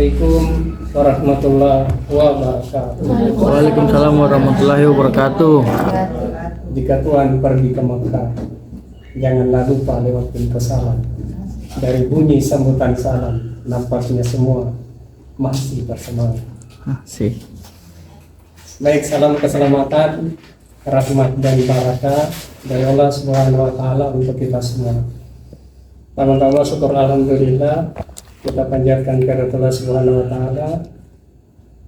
Assalamualaikum warahmatullahi wabarakatuh. Waalaikumsalam warahmatullahi wabarakatuh. Jika Tuhan pergi ke Mekah, janganlah lupa lewat pintu salam. Dari bunyi sambutan salam, nampaknya semua masih bersemangat. Sih. Baik, salam keselamatan, rahmat dan barakah dari Allah Subhanahu wa taala untuk kita semua. Pertama-tama syukur alhamdulillah kita panjatkan kepada Allah Subhanahu wa taala.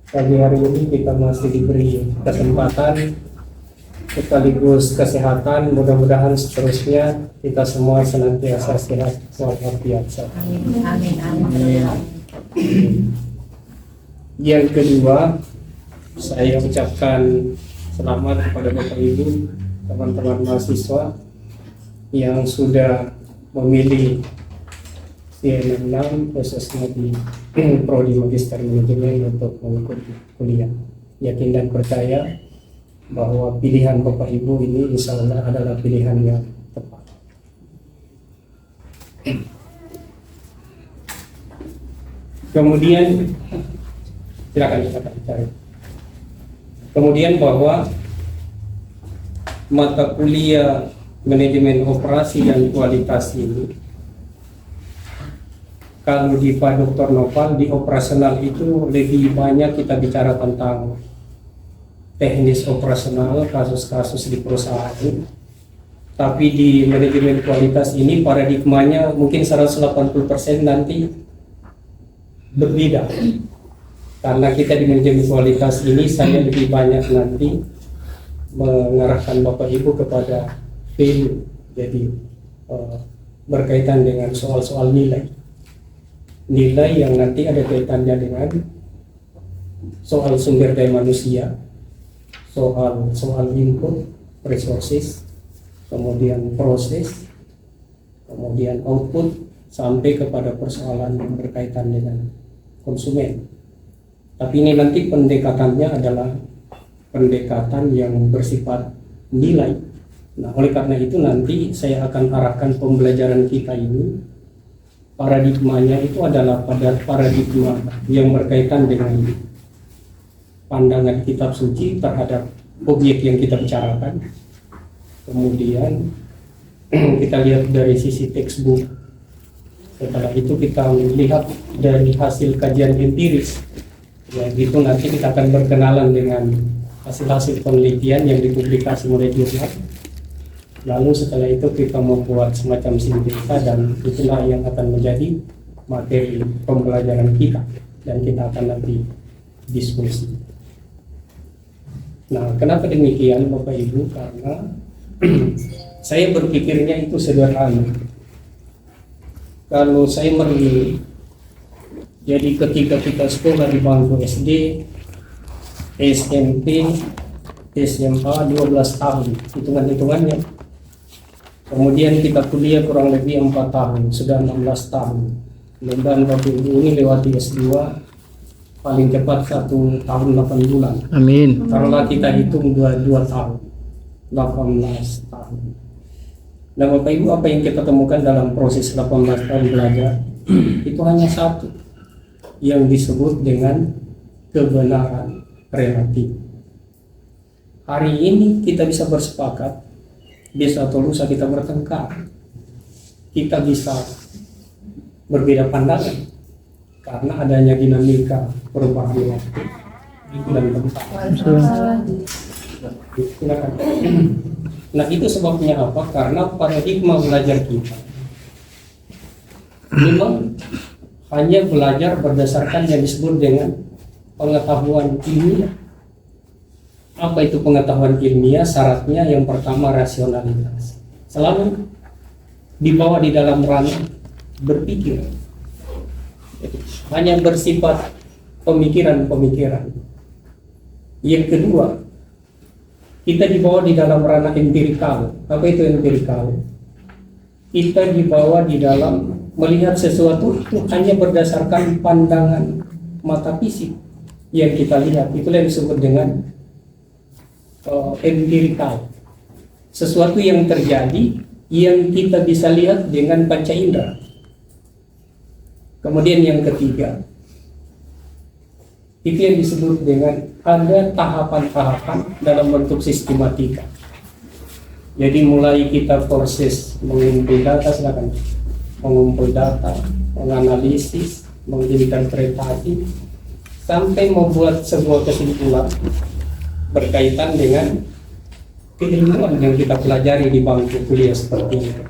Pagi hari ini kita masih diberi kesempatan sekaligus kesehatan, mudah-mudahan seterusnya kita semua senantiasa sehat walafiat. Amin. Yang kedua, saya ucapkan selamat kepada Bapak Ibu, teman-teman mahasiswa yang sudah memilih CM6 khususnya di Prodi Magister Manajemen untuk mengikuti kuliah. Yakin dan percaya bahwa pilihan Bapak Ibu ini insya Allah adalah pilihan yang tepat. Kemudian silakan cari. Kemudian bahwa mata kuliah manajemen operasi dan kualitas ini, kalau di Pak Dr. Noval di operasional itu lebih banyak kita bicara tentang teknis operasional, kasus-kasus di perusahaan. Tapi di manajemen kualitas ini paradigmanya mungkin 180% nanti berbeda. Karena kita di manajemen kualitas ini saya lebih banyak nanti mengarahkan Bapak Ibu kepada value. Jadi berkaitan dengan soal-soal nilai yang nanti ada kaitannya dengan soal sumber daya manusia, soal input, resources, kemudian proses, kemudian output, sampai kepada persoalan yang berkaitan dengan konsumen. Tapi ini nanti pendekatannya adalah pendekatan yang bersifat nilai. Nah, oleh karena itu nanti saya akan arahkan pembelajaran kita ini, paradigmanya itu adalah pada paradigma yang berkaitan dengan pandangan kitab suci terhadap objek yang kita bicarakan. Kemudian kita lihat dari sisi textbook. Setelah itu kita lihat dari hasil kajian empiris. Ya, itu nanti kita akan berkenalan dengan hasil-hasil penelitian yang dipublikasi oleh jurnal. Lalu setelah itu kita membuat semacam sintesa dan itulah yang akan menjadi materi pembelajaran kita dan kita akan nanti diskusi. Nah, kenapa demikian Bapak Ibu? Karena saya berpikirnya itu sederhana. Kalau saya melihat, jadi ketika kita sekolah di bangku SD, SMP, SMA 12 tahun, hitungan-hitungannya. Kemudian kita kuliah kurang lebih 4 tahun, sudah 16 tahun. Mudah-mudahan Bapak Ibu ini lewati S2 paling cepat 1 tahun 8 bulan. Amin. Taruhlah kita hitung 2 tahun, 18 tahun. Nah Bapak Ibu, apa yang kita temukan dalam proses 18 tahun belajar itu hanya satu, yang disebut dengan kebenaran relatif. Hari ini kita bisa bersepakat, besok atau lusa kita bertengkar, kita bisa berbeda pandangan karena adanya dinamika perubahan waktu dan tempat. Nah itu sebabnya apa? Karena paradigma belajar kita memang hanya belajar berdasarkan yang disebut dengan pengetahuan ilmiah. Apa itu pengetahuan ilmiah? Syaratnya yang pertama rasionalitas, selalu dibawa di dalam ranah berpikir. Jadi, hanya bersifat pemikiran-pemikiran. Yang kedua, kita dibawa di dalam ranah empirikal. Apa itu empirikal? Kita dibawa di dalam melihat sesuatu itu hanya berdasarkan pandangan mata fisik yang kita lihat. Itulah yang disebut dengan empirikal. Sesuatu yang terjadi yang kita bisa lihat dengan panca indera. Kemudian yang ketiga, Itu yang disebut dengan ada tahapan-tahapan dalam bentuk sistematika. Jadi mulai kita proses mengumpul data, silakan mengumpul data, menganalisis, menginterpretasi, sampai membuat sebuah kesimpulan berkaitan dengan keilmuan yang kita pelajari di bangku kuliah seperti itu.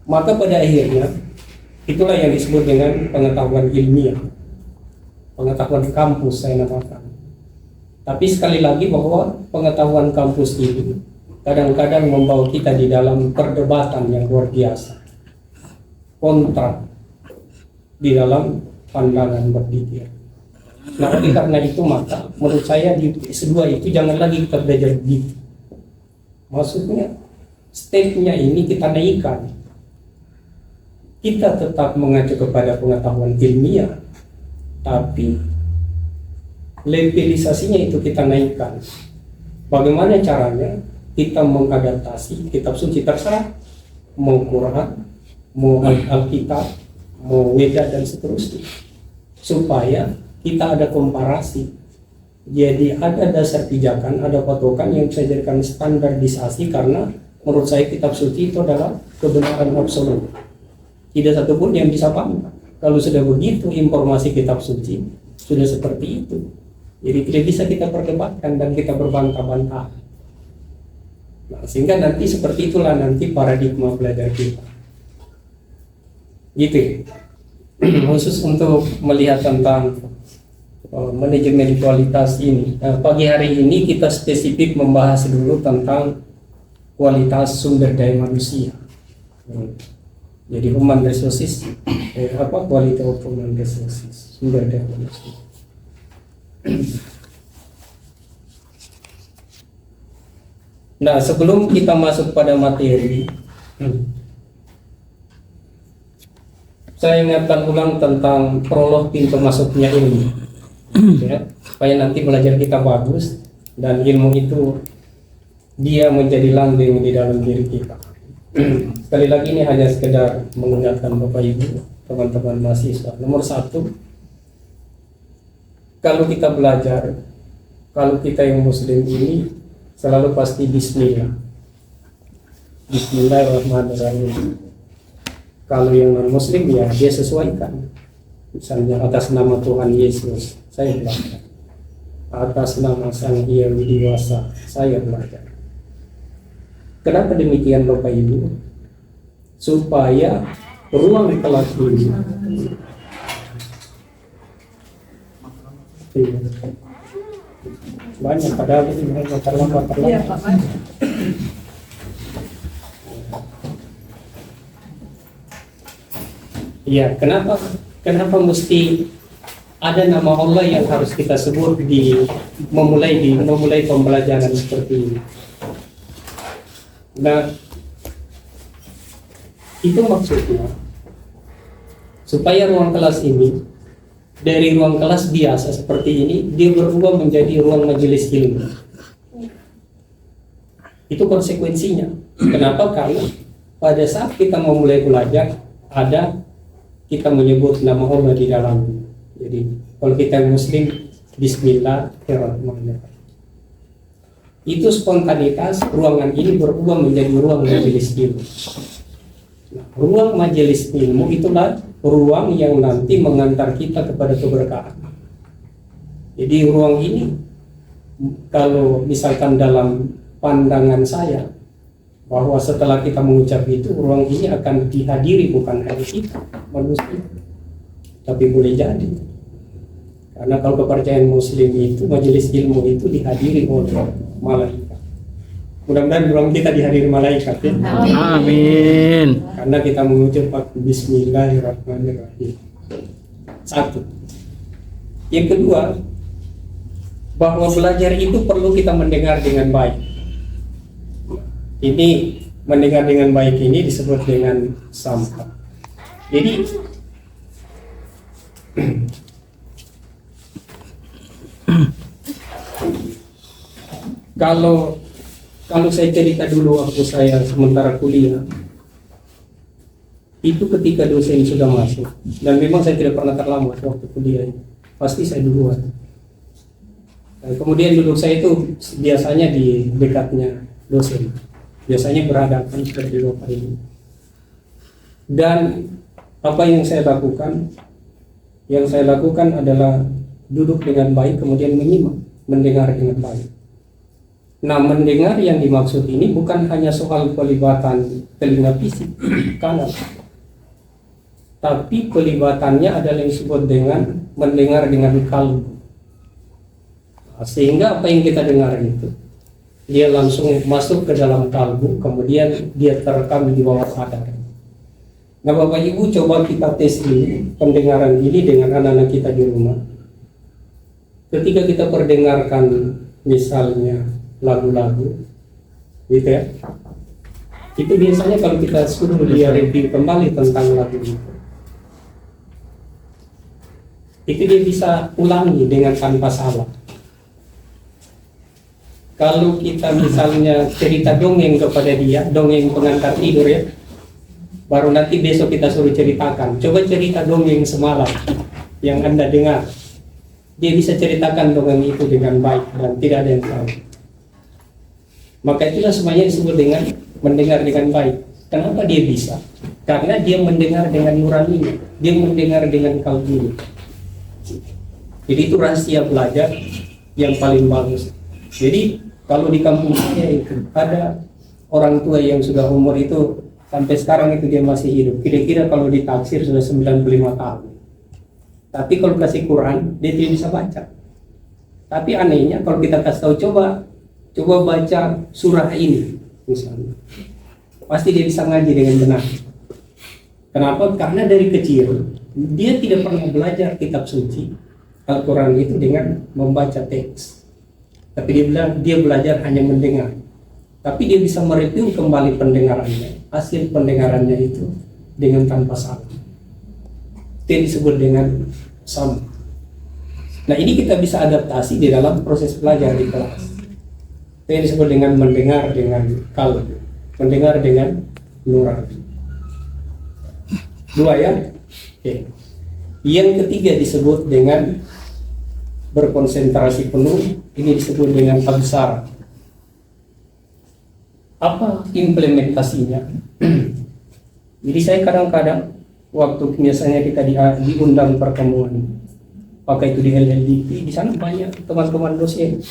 Maka pada akhirnya itulah yang disebut dengan pengetahuan ilmiah, pengetahuan kampus saya namakan. Tapi sekali lagi bahwa pengetahuan kampus ini kadang-kadang membawa kita di dalam perdebatan yang luar biasa, kontra di dalam pandangan berpikir. Nah, oleh karena itu maka menurut saya di S2 itu jangan lagi kita belajar begitu. Maksudnya stepnya ini kita naikkan. Kita tetap mengacu kepada pengetahuan ilmiah, tapi levelisasinya itu kita naikkan. Bagaimana caranya? Kita mengadaptasi kitab suci terserah, mau Quran, mau Alkitab, mau Weda dan seterusnya, supaya kita ada komparasi. Jadi ada dasar pijakan, ada patokan yang bisa dijadikan standarisasi, karena menurut saya kitab suci itu adalah kebenaran absolut. Tidak satupun yang bisa bantah. Kalau sudah begitu informasi kitab suci sudah seperti itu, jadi tidak bisa kita perdebatkan dan kita berbantah-bantah. Nah, sehingga nanti seperti itulah nanti paradigma belajar kita. Gitu ya. Khusus untuk melihat tentang manajemen kualitas ini. Nah, pagi hari ini kita spesifik membahas dulu tentang kualitas sumber daya manusia. Jadi human resources, quality of human resources, sumber daya manusia. Nah, sebelum kita masuk pada materi, saya ingatkan ulang tentang prolog pintu masuknya ilmu, ya, supaya nanti belajar kita bagus dan ilmu itu dia menjadi langgeng di dalam diri kita. Sekali lagi ini hanya sekedar mengingatkan Bapak Ibu, teman-teman mahasiswa. Nomor satu, kalau kita belajar, kalau kita yang Muslim ini selalu pasti Bismillah. Bismillahirrahmanirrahim. Kalau yang non Muslim ya dia sesuaikan. Misalnya atas nama Tuhan Yesus saya belajar, atas nama Sang Hyang Widiwasa saya belajar. Kenapa demikian Bapak Ibu? Supaya ruang kelas ini banyak, padahal ini terlambat. Iya, kenapa mesti ada nama Allah yang harus kita sebut di memulai pembelajaran seperti ini? Nah, itu maksudnya supaya ruang kelas ini dari ruang kelas biasa seperti ini dia berubah menjadi ruang majelis ilmu. Itu konsekuensinya. Kenapa? Karena pada saat kita memulai belajar ada kita menyebut nama Allah di dalam. Jadi kalau kita Muslim, Bismillahirrahmanirrahim. Itu spontanitas ruangan ini berubah menjadi ruang majelis ilmu. Nah, ruang majelis ilmu itulah ruang yang nanti mengantar kita kepada keberkahan. Jadi ruang ini kalau misalkan dalam pandangan saya bahwa setelah kita mengucap itu, ruang ini akan dihadiri bukan hanya kita manusia, tapi boleh jadi. Karena kalau kepercayaan Muslim itu majelis ilmu itu dihadiri oleh malaikat. Mudah-mudahan ruang kita dihadiri malaikat ya. Amin. Karena kita mengucap Bismillahirrahmanirrahim. Satu. Yang kedua, bahwa belajar itu perlu kita mendengar dengan baik. Ini mendengar dengan baik ini disebut dengan sam'a. Jadi kalau saya cerita dulu waktu saya sementara kuliah, itu ketika dosen sudah masuk, dan memang saya tidak pernah terlambat waktu kuliah, pasti saya duluan. Kemudian duduk saya itu biasanya di dekatnya dosen, biasanya berhadapan seperti Bapak ini. Dan apa yang saya lakukan? Yang saya lakukan adalah duduk dengan baik, kemudian menyimak, mendengar dengan baik. Nah, mendengar yang dimaksud ini bukan hanya soal pelibatan telinga fisik kanan, tapi pelibatannya adalah yang disebut dengan mendengar dengan kalbu. Sehingga apa yang kita dengar itu dia langsung masuk ke dalam kalbu, kemudian dia terekam di bawah sadar. Nah, Bapak Ibu, coba kita tes ini, pendengaran ini dengan anak-anak kita di rumah. Ketika kita perdengarkan misalnya lagu-lagu, gitu ya, itu biasanya kalau kita suruh dia review kembali tentang lagu itu dia bisa ulangi dengan tanpa salah. Kalau kita misalnya cerita dongeng kepada dia, dongeng pengantar tidur ya, baru nanti besok kita suruh ceritakan. Coba cerita dongeng semalam yang Anda dengar. Dia bisa ceritakan dongeng itu dengan baik dan tidak ada yang tahu. Maka itulah semuanya disebut dengan mendengar dengan baik. Kenapa dia bisa? Karena dia mendengar dengan nuraninya, dia mendengar dengan kalbunya. Jadi itu rahasia belajar yang paling bagus. Jadi kalau di kampung saya itu ada orang tua yang sudah umur itu sampai sekarang itu dia masih hidup. Kira-kira kalau ditaksir sudah 95 tahun. Tapi kalau kasih Quran dia tidak bisa baca. Tapi anehnya kalau kita kasih tahu coba baca surah ini misalnya, pasti dia bisa ngaji dengan benar. Kenapa? Karena dari kecil dia tidak pernah belajar kitab suci Al-Quran itu dengan membaca teks. Tapi dia bilang dia belajar hanya mendengar. Tapi dia bisa mereview kembali pendengarannya, hasil pendengarannya itu dengan tanpa salah. Itu disebut dengan sama. Nah, ini kita bisa adaptasi di dalam proses belajar di kelas. Itu disebut dengan mendengar dengan kalbu, mendengar dengan nurani. Dua ya. Oke. Yang ketiga disebut dengan berkonsentrasi penuh. Ini disebut dengan absar. Apa implementasinya? Jadi saya kadang-kadang waktu biasanya kita diundang pertemuan, pakai itu di LLDP, di sana banyak teman-teman dosen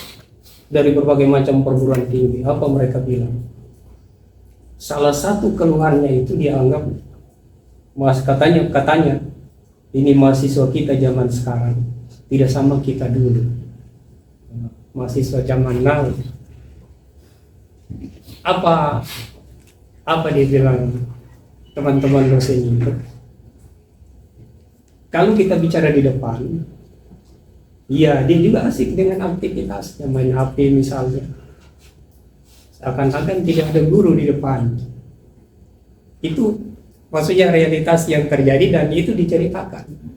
dari berbagai macam perguruan tinggi. Apa mereka bilang? Salah satu keluhannya itu dianggap, katanya ini mahasiswa kita zaman sekarang tidak sama kita dulu. Mahasiswa zaman now. Apa dia bilang teman-teman dosen itu? Kalau kita bicara di depan, ya dia juga asik dengan aktivitasnya, main HP misalnya. Seakan-akan tidak ada guru di depan. Itu maksudnya realitas yang terjadi dan itu diceritakan.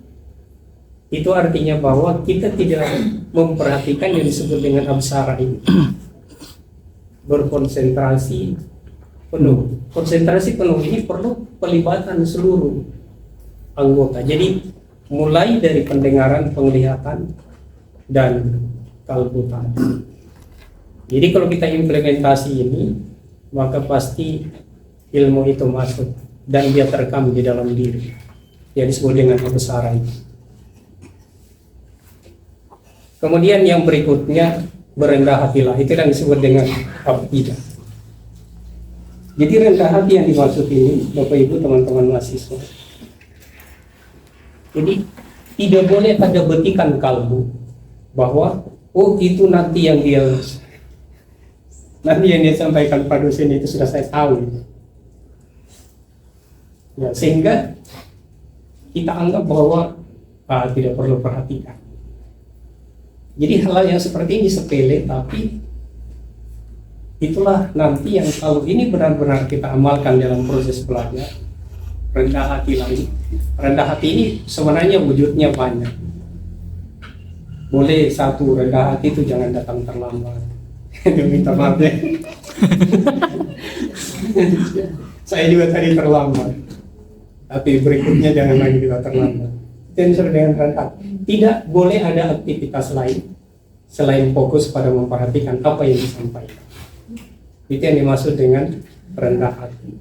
Itu artinya bahwa kita tidak memperhatikan yang disebut dengan absara ini. Berkonsentrasi penuh. Konsentrasi penuh ini perlu pelibatan seluruh anggota. Jadi mulai dari pendengaran, penglihatan, dan kalbu tadi. Jadi kalau kita implementasi ini, maka pasti ilmu itu masuk dan dia terekam di dalam diri. Yang disebut dengan absara itu. Kemudian yang berikutnya berendah hatilah, itu yang disebut dengan aqidah. Jadi rendah hati yang dimaksud ini, Bapak Ibu teman-teman mahasiswa, jadi tidak boleh ada betikan kalbu bahwa oh itu nanti yang dia sampaikan pada dosen itu sudah saya tahu. Ya, sehingga kita anggap bahwa tidak perlu perhatikan. Jadi hal yang seperti ini sepele, tapi itulah nanti yang kalau ini benar-benar kita amalkan dalam proses belajar. Rendah hati lagi. Rendah hati ini sebenarnya wujudnya banyak. Boleh satu, rendah hati itu jangan datang terlambat. Minta maaf ya. Saya juga tadi terlambat. Tapi berikutnya jangan lagi kita terlambat. Itu yang disebut dengan rendah. Tidak boleh ada aktivitas lain selain fokus pada memperhatikan apa yang disampaikan. Itu yang dimaksud dengan rendah hati.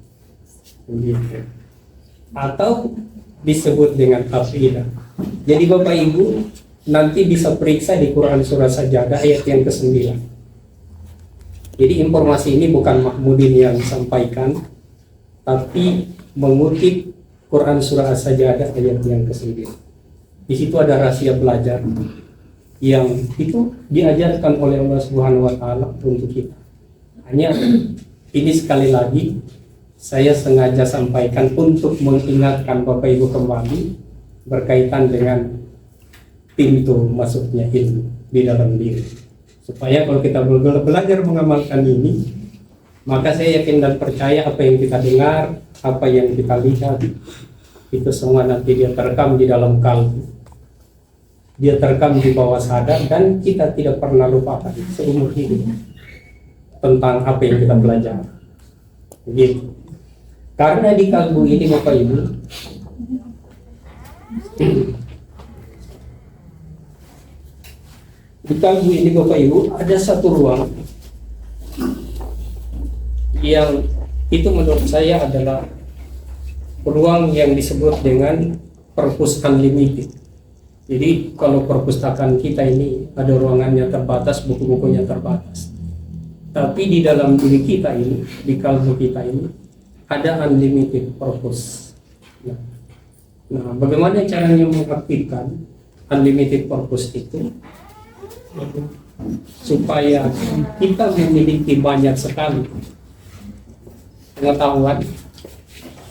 Begitu. Atau disebut dengan afidah. Jadi Bapak Ibu nanti bisa periksa di Quran surah Sajadah ayat yang ke-9. Jadi informasi ini bukan Mahmudin yang sampaikan, tapi mengutip Quran surah As-Sajadah ayat yang ke-9. Di situ ada rahasia belajar yang itu diajarkan oleh Allah Subhanahu wa taala untuk kita. Hanya ini sekali lagi saya sengaja sampaikan untuk mengingatkan Bapak Ibu kembali berkaitan dengan pintu masuknya ilmu di dalam diri. Supaya kalau kita belajar mengamalkan ini, maka saya yakin dan percaya apa yang kita dengar, apa yang kita lihat, itu semua nanti dia terekam di dalam kalbu. Dia terekam di bawah sadar dan kita tidak pernah lupakan seumur hidup tentang apa yang kita pelajari. Begitu. Karena di kalbu ini Bapak Ibu, di kalbu ini Bapak Ibu ada satu ruang yang itu menurut saya adalah ruang yang disebut dengan perpus unlimited. Jadi kalau perpustakaan kita ini ada ruangannya terbatas, buku-bukunya terbatas. Tapi di dalam diri kita ini, di kalbu kita ini ada unlimited purpose. Nah, bagaimana caranya mengaktifkan unlimited purpose itu? Supaya kita memiliki banyak sekali pengetahuan,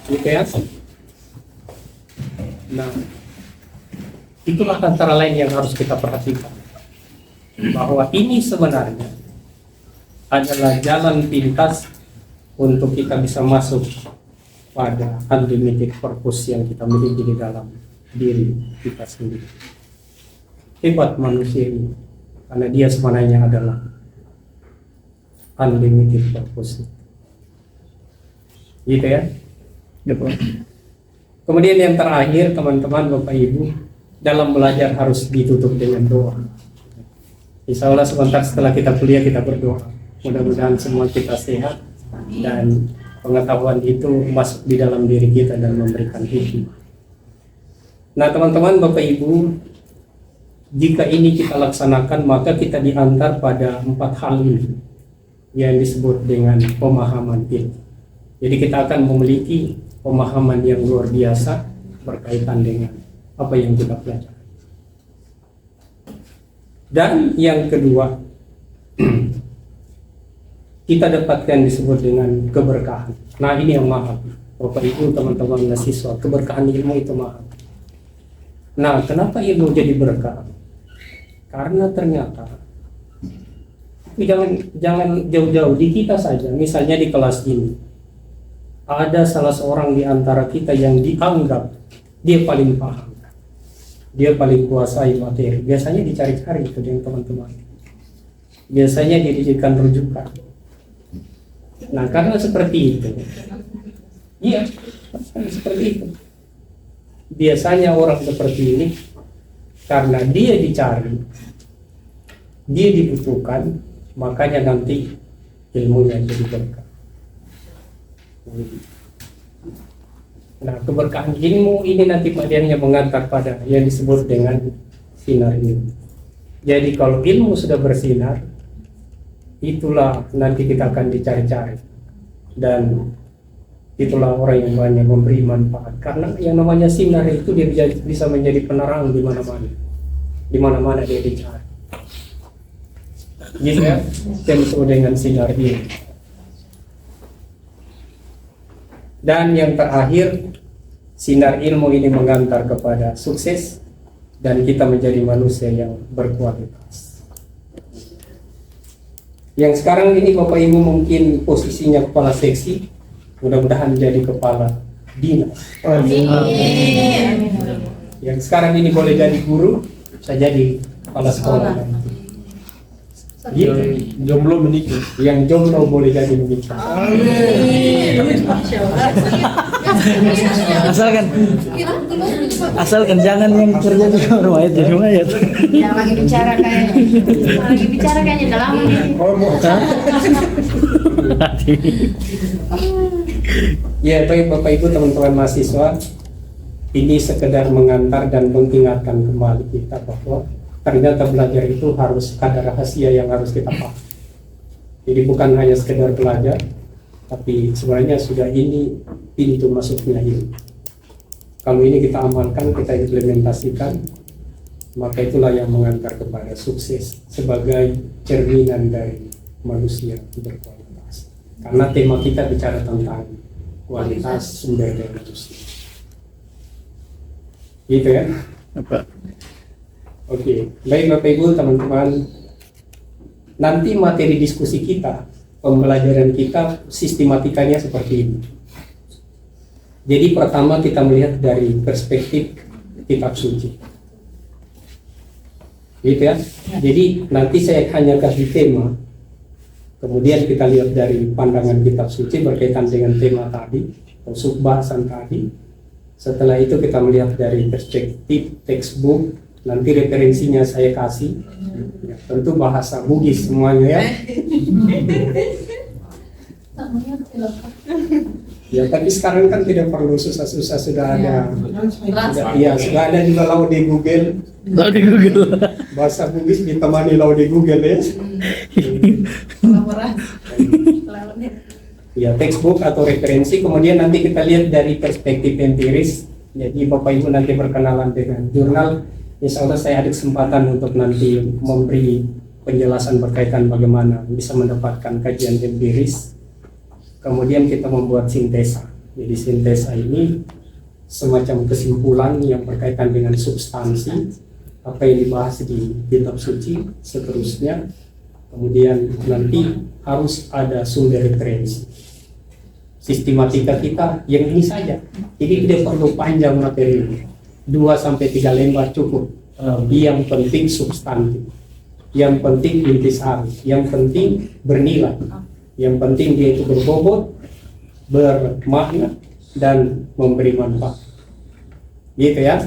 gitu ya. Nah, itulah antara lain yang harus kita perhatikan, bahwa ini sebenarnya adalah jalan pintas untuk kita bisa masuk pada unlimited purpose yang kita miliki di dalam diri kita sendiri. Hebat manusia ini, karena dia sebenarnya adalah unlimited purpose. Gitu ya. Kemudian yang terakhir teman-teman Bapak Ibu, dalam belajar harus ditutup dengan doa. Insya Allah sebentar setelah kita kuliah kita berdoa. Mudah-mudahan semua kita sehat dan pengetahuan itu masuk di dalam diri kita dan memberikan hikmah. Nah teman-teman Bapak Ibu, jika ini kita laksanakan maka kita diantar pada 4 hal ini yang disebut dengan pemahaman ilmu. Jadi kita akan memiliki pemahaman yang luar biasa berkaitan dengan apa yang kita pelajari. Dan yang kedua, kita dapatkan disebut dengan keberkahan. Nah ini yang mahal, Bapak Ibu, teman-teman mahasiswa, keberkahan ilmu itu mahal. Nah kenapa ilmu jadi berkah? Karena ternyata jangan jauh-jauh di kita saja. Misalnya di kelas ini ada salah seorang di antara kita yang dianggap dia paling paham, dia paling kuasai materi. Biasanya dicari-cari itu dengan teman-teman. Biasanya dia dijadikan rujukan. Nah karena seperti itu, iya, seperti itu. Biasanya orang seperti ini karena dia dicari, dia dibutuhkan, makanya nanti ilmunya jadi berkah. Nah keberkahan ilmu ini nanti bagiannya mengantar pada yang disebut dengan sinar ilmu. Jadi kalau ilmu sudah bersinar, itulah nanti kita akan dicari-cari dan itulah orang yang banyak memberi manfaat, karena yang namanya sinar itu dia bisa menjadi penerang di mana-mana dia dicari. Gitu ya, yang disebut dengan sinar ilmu. Dan yang terakhir, sinar ilmu ini mengantar kepada sukses dan kita menjadi manusia yang berkualitas. Yang sekarang ini Bapak Ibu mungkin posisinya kepala seksi, mudah-mudahan jadi kepala dinas. Amin. Yang sekarang ini boleh jadi guru, bisa jadi kepala sekolah. Gitu. Jomblo menikah. Yang jomblo boleh jadi menikah. Asalkan Asalkan jangan yang kerja di rumah itu jadi mayat. Yang lagi bicara kayaknya udah lama nih. Ya, baik Bapak Ibu teman-teman mahasiswa, ini sekedar mengantar dan mengingatkan kembali kita bahwa ternyata belajar itu harus ada rahasia yang harus kita paham. Jadi bukan hanya sekedar belajar, tapi sebenarnya sudah ini pintu masuknya ini. Kalau ini kita amalkan, kita implementasikan, maka itulah yang mengantar kepada sukses sebagai cerminan dari manusia berkualitas. Karena tema kita bicara tentang kualitas sumber daya manusia. Gitu ya? Apa? Oke, baik Bapak Ibu teman-teman. Nanti materi diskusi kita, pembelajaran kita sistematikanya seperti ini. Jadi pertama kita melihat dari perspektif kitab suci. Gitu ya. Jadi nanti saya hanya kasih tema. Kemudian kita lihat dari pandangan kitab suci berkaitan dengan tema tadi, atau subbahasan tadi. Setelah itu kita melihat dari perspektif textbook, nanti referensinya saya kasih. Ya, tentu bahasa Bugis semuanya ya. Ya, tapi sekarang kan tidak perlu susah-susah, sudah ada. Ya, sudah ada juga lau di Google. Tahu di Google. Bahasa Bugis ditemani lau di Google ya. Ya, textbook atau referensi. Kemudian nanti kita lihat dari perspektif empiris. Jadi Bapak Ibu nanti berkenalan dengan jurnal. Insya Allah saya ada kesempatan untuk nanti memberi penjelasan berkaitan bagaimana bisa mendapatkan kajian empiris. Kemudian kita membuat sintesa. Jadi sintesa ini semacam kesimpulan yang berkaitan dengan substansi apa yang dibahas di kitab suci seterusnya. Kemudian nanti harus ada sumber referensi. Sistematika kita yang ini saja. Jadi tidak perlu panjang materi ini. 2-3 lembar cukup. Yang penting substantif. Yang penting intisari. Yang penting bernilai. Yang penting dia itu berbobot, bermakna, dan memberi manfaat. Gitu ya.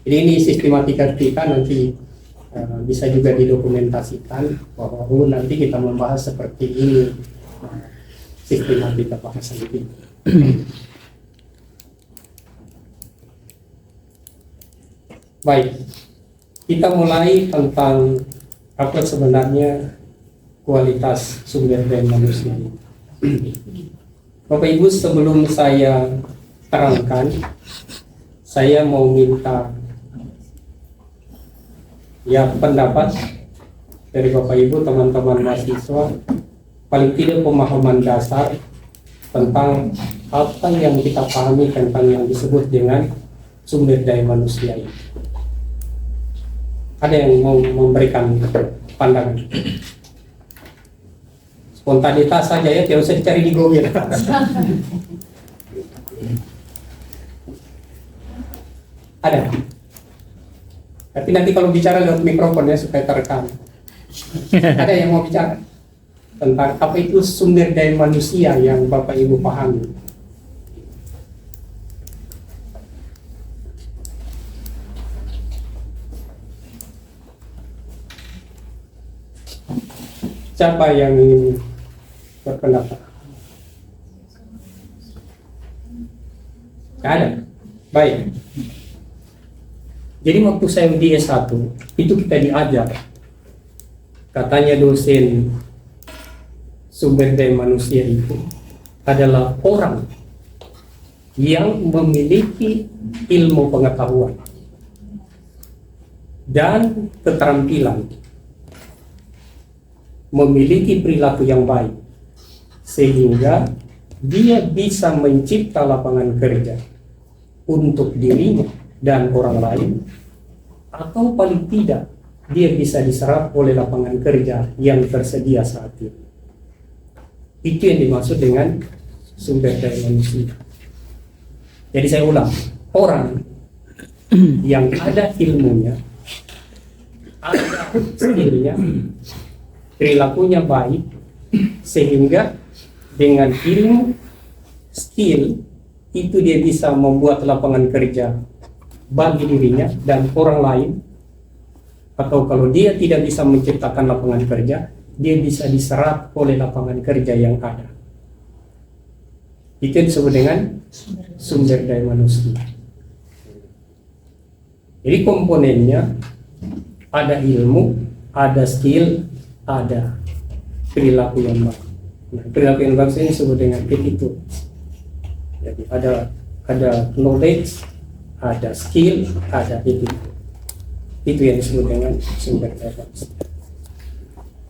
Jadi ini sistematika kita nanti bisa juga didokumentasikan bahwa nanti kita membahas seperti ini sistematika bahasan kita. Baik, kita mulai tentang apa sebenarnya kualitas sumber daya manusia. Bapak Ibu, sebelum saya terangkan, saya mau minta ya pendapat dari Bapak Ibu teman-teman mahasiswa, paling tidak pemahaman dasar tentang apa yang kita pahami tentang yang disebut dengan sumber daya manusia ini. Ada yang mau memberikan pandangan? Spontanitas saja ya, tidak usah dicari di Google. Ada. Tapi nanti kalau bicara lewat mikrofon ya supaya terekam. Ada yang mau bicara tentang apa itu sumber daya manusia yang Bapak Ibu pahami? Siapa yang ingin berpendapat? Tidak ada. Baik. Jadi waktu saya di S1 itu kita diajar, katanya dosen sumber daya manusia itu adalah orang yang memiliki ilmu pengetahuan dan keterampilan, memiliki perilaku yang baik sehingga dia bisa mencipta lapangan kerja untuk dirinya dan orang lain, atau paling tidak dia bisa diserap oleh lapangan kerja yang tersedia saat ini. Itu yang dimaksud dengan sumber daya manusia. Jadi saya ulang, orang yang ada ilmunya, ada skillnya, perilakunya baik, sehingga dengan ilmu, skill, itu dia bisa membuat lapangan kerja bagi dirinya dan orang lain, atau kalau dia tidak bisa menciptakan lapangan kerja, dia bisa diserap oleh lapangan kerja yang ada. Itu yang disebut dengan sumber daya manusia. Jadi komponennya ada ilmu, ada skill, ada perilaku yang baik. Nah, perilaku yang baik ini disebut dengan attitude. Jadi ada knowledge, ada skill, ada attitude. Itu yang disebut dengan sumber daya manusia.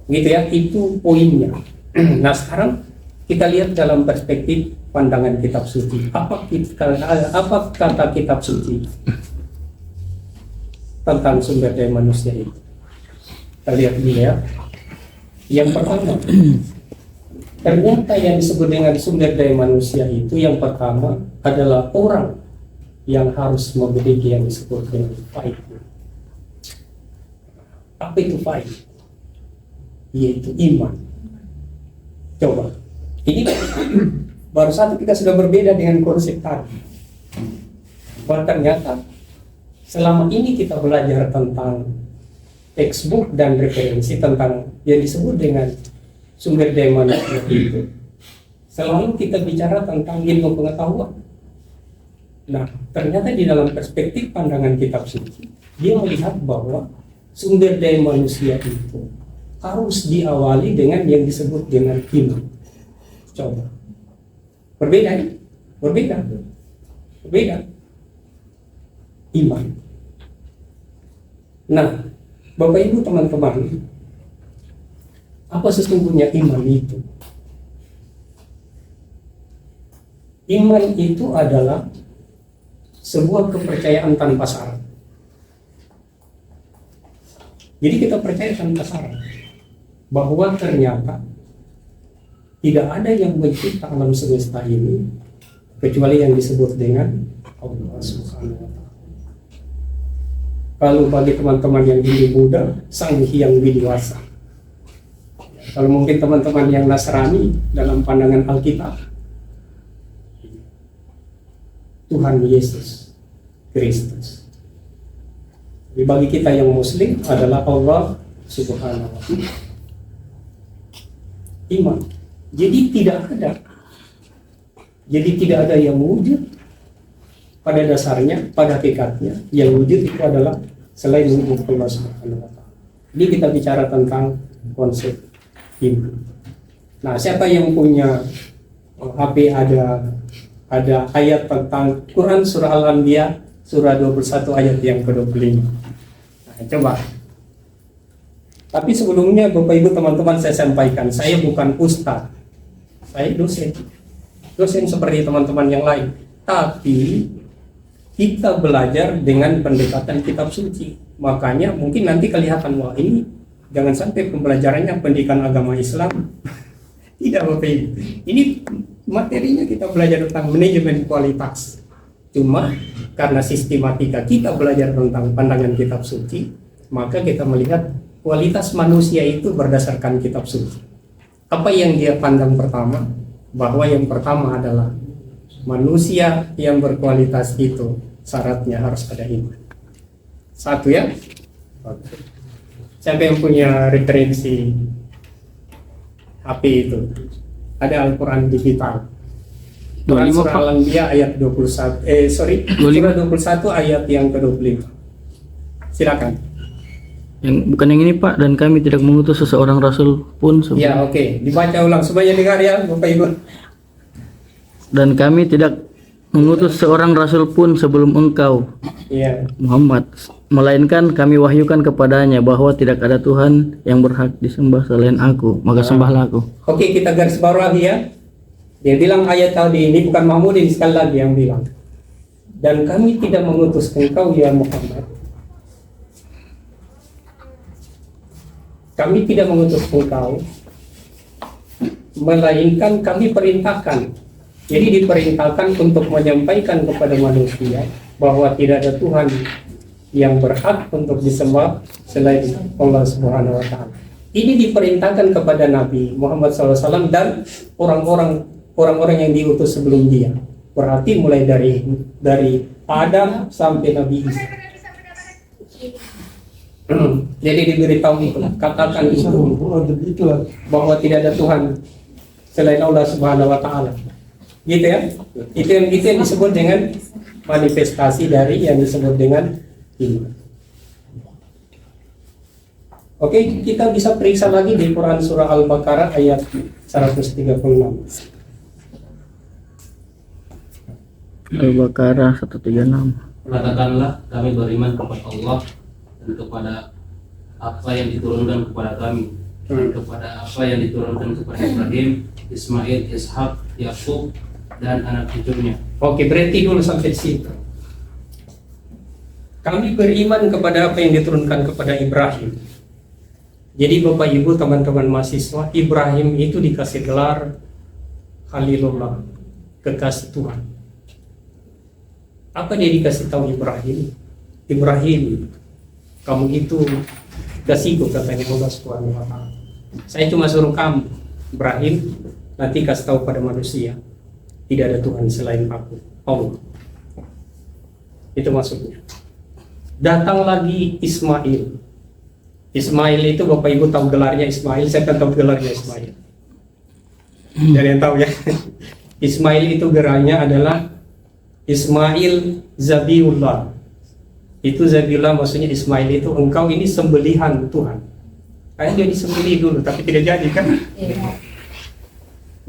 Gitu ya, itu poinnya. Nah, sekarang kita lihat dalam perspektif pandangan kitab suci. Apa kata kitab suci tentang sumber daya manusia itu? Kita lihat dulu ya. Yang pertama, ternyata yang disebut dengan sumber daya manusia itu yang pertama adalah orang yang harus memiliki yang disebut dengan faith. Apa itu faith? Yaitu iman. Coba, ini baru satu kita sudah berbeda dengan konsep tadi. Bahwa ternyata selama ini kita belajar tentang textbook dan referensi tentang yang disebut dengan sumber daya manusia itu, selalu kita bicara tentang ilmu pengetahuan. Nah, ternyata di dalam perspektif pandangan kitab suci, dia melihat bahwa sumber daya manusia itu harus diawali dengan yang disebut dengan iman. Coba, berbeda, iman. Nah, Bapak Ibu teman-teman, apa sesungguhnya iman itu? Iman itu adalah sebuah kepercayaan tanpa syarat. Jadi kita percaya tanpa syarat bahwa ternyata tidak ada yang mencipta alam semesta ini kecuali yang disebut dengan Allah Subhanahu wa Ta'ala. Kalau bagi teman-teman yang Hindu Buddha, Sang Hyang Widiwasa. Kalau mungkin teman-teman yang Nasrani dalam pandangan Alkitab, Tuhan Yesus Kristus. Jadi bagi kita yang Muslim adalah Allah Subhanahu wa Ta'ala. Iman. Jadi tidak ada yang wujud pada dasarnya, pada hakikatnya. Yang wujud itu adalah selain wujud Allah Subhanahu wa Ta'ala. Jadi kita bicara tentang konsep iman. Nah, siapa yang punya HP ada ayat tentang Quran surah Al-Anbiya surah 21 ayat yang ke-25. Nah, coba. Tapi sebelumnya Bapak Ibu teman-teman saya sampaikan, saya bukan ustaz. Saya dosen seperti teman-teman yang lain. Tapi kita belajar dengan pendekatan kitab suci. Makanya mungkin nanti kelihatan, wah ini jangan sampai pembelajarannya pendidikan agama Islam. Tidak Bapak Ibu. Ini materinya kita belajar tentang manajemen kualitas. Cuma karena sistematika kita belajar tentang pandangan kitab suci, maka kita melihat kualitas manusia itu berdasarkan kitab suci. Apa yang dia pandang pertama? Bahwa yang pertama adalah manusia yang berkualitas itu syaratnya harus ada iman. Satu ya. Siapa yang punya referensi HP itu? Ada Al-Quran digital. Quran surah Al-Anbiya ayat 21. Surah 21 ayat yang ke-25. Silakan. Yang bukan yang ini Pak, dan kami tidak mengutus seseorang rasul pun sebelum. Ya, oke. Dibaca ulang supaya dengar ya Bapak Ibu. Dan kami tidak mengutus seorang rasul pun sebelum engkau, Ya. Muhammad, melainkan kami wahyukan kepadanya bahwa tidak ada Tuhan yang berhak disembah selain aku, maka sembahlah aku. Oke, kita garis bawah lagi ya. Dia bilang ayat tadi ini bukan Mahmudin, sekali lagi yang bilang. Dan kami tidak mengutus engkau ya Muhammad. Kami tidak mengutus engkau, melainkan kami perintahkan. Jadi diperintahkan untuk menyampaikan kepada manusia bahwa tidak ada Tuhan yang berhak untuk disembah selain Allah Subhanahu wa Ta'ala. Ini diperintahkan kepada Nabi Muhammad SAW dan orang-orang yang diutus sebelum dia. Berarti mulai dari Adam sampai Nabi Isa. Jadi diberitahu itu, katakan itu bahwa tidak ada Tuhan selain Allah Subhanahu wa taala. Gitu ya. Itu yang disebut dengan manifestasi dari yang disebut dengan iman. Oke, kita bisa periksa lagi di Quran surah Al-Baqarah ayat 136. Al-Baqarah 136. Katakanlah kami beriman kepada Allah dan kepada apa yang diturunkan kepada kami dan kepada apa yang diturunkan kepada Ibrahim, Ismail, Ishak, Yakub dan anak cucunya. Oke, berarti dulu sampai situ. Kami beriman kepada apa yang diturunkan kepada Ibrahim. Jadi Bapak Ibu teman-teman mahasiswa, Ibrahim itu dikasih gelar Khalilullah, kekasih Tuhan. Apa dia dikasih tahu Ibrahim? Ibrahim, kamu itu kasihku, katanya Allah Subhanahu wa taala. Saya cuma suruh kamu, Ibrahim, nanti kasih tahu pada manusia, tidak ada Tuhan selain aku, Allah. Itu maksudnya. Datang lagi Ismail. Ismail itu Bapak Ibu tahu gelarnya Ismail, saya kan tahu gelarnya Ismail. Jadi yang tahu ya. Ismail itu gelarnya adalah Ismail Zabiullah. Itu Zabiullah maksudnya Ismail itu engkau ini sembelihan Tuhan. Kayak dia disembelih dulu tapi tidak jadi kan?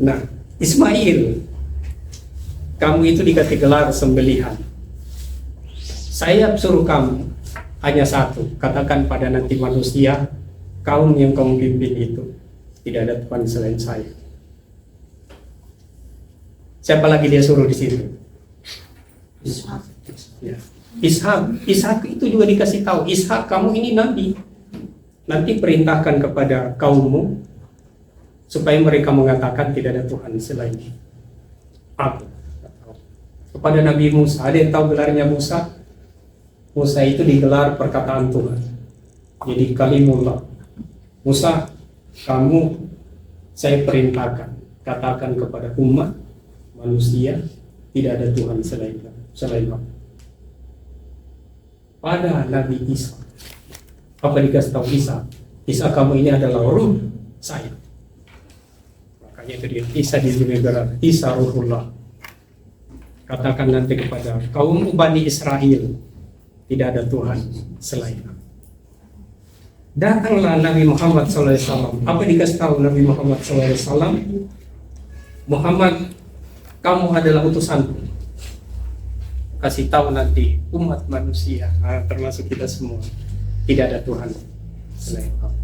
Nah, Ismail, kamu itu dikasih gelar sembelihan. Saya suruh kamu hanya satu, katakan pada nanti manusia, kaum yang kamu pimpin itu tidak ada Tuhan selain saya. Siapa lagi dia suruh di situ? Ya. Ishak itu juga dikasih tahu, Ishak kamu ini nabi. Nanti perintahkan kepada kaummu supaya mereka mengatakan tidak ada Tuhan selain aku. Kepada Nabi Musa, ada yang tahu gelarnya Musa? Musa itu digelar perkataan Tuhan. Jadi kalimullah. Musa, kamu saya perintahkan, katakan kepada umat manusia tidak ada Tuhan selain aku. Pada Nabi Isa, apa dikasih tahu Isa? Isa kamu ini adalah ruh saya. Makanya itu dia Isa digelar Isa Ruhullah. Katakan nanti kepada kaum Bani Israel tidak ada Tuhan selain aku. Datanglah Nabi Muhammad SAW. Apa dikasih tahu Nabi Muhammad SAW? Muhammad, kamu adalah utusanku. Kasih tahu nanti umat manusia, termasuk kita semua, tidak ada Tuhan selain aku.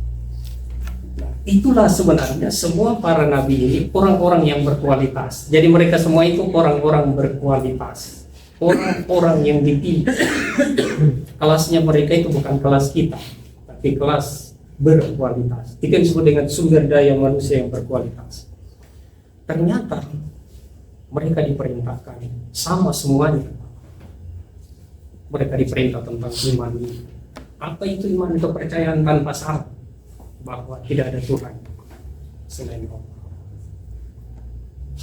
Nah, itulah sebenarnya semua para nabi ini orang-orang yang berkualitas. Jadi mereka semua itu orang-orang berkualitas, orang-orang yang dipilih. Kelasnya mereka itu bukan kelas kita, tapi kelas berkualitas. Itu yang disebut dengan sumber daya manusia yang berkualitas. Ternyata mereka diperintahkan sama semuanya. Mereka diperintah tentang iman. Apa itu iman? Itu kepercayaan tanpa syarat bahwa tidak ada Tuhan selain Allah.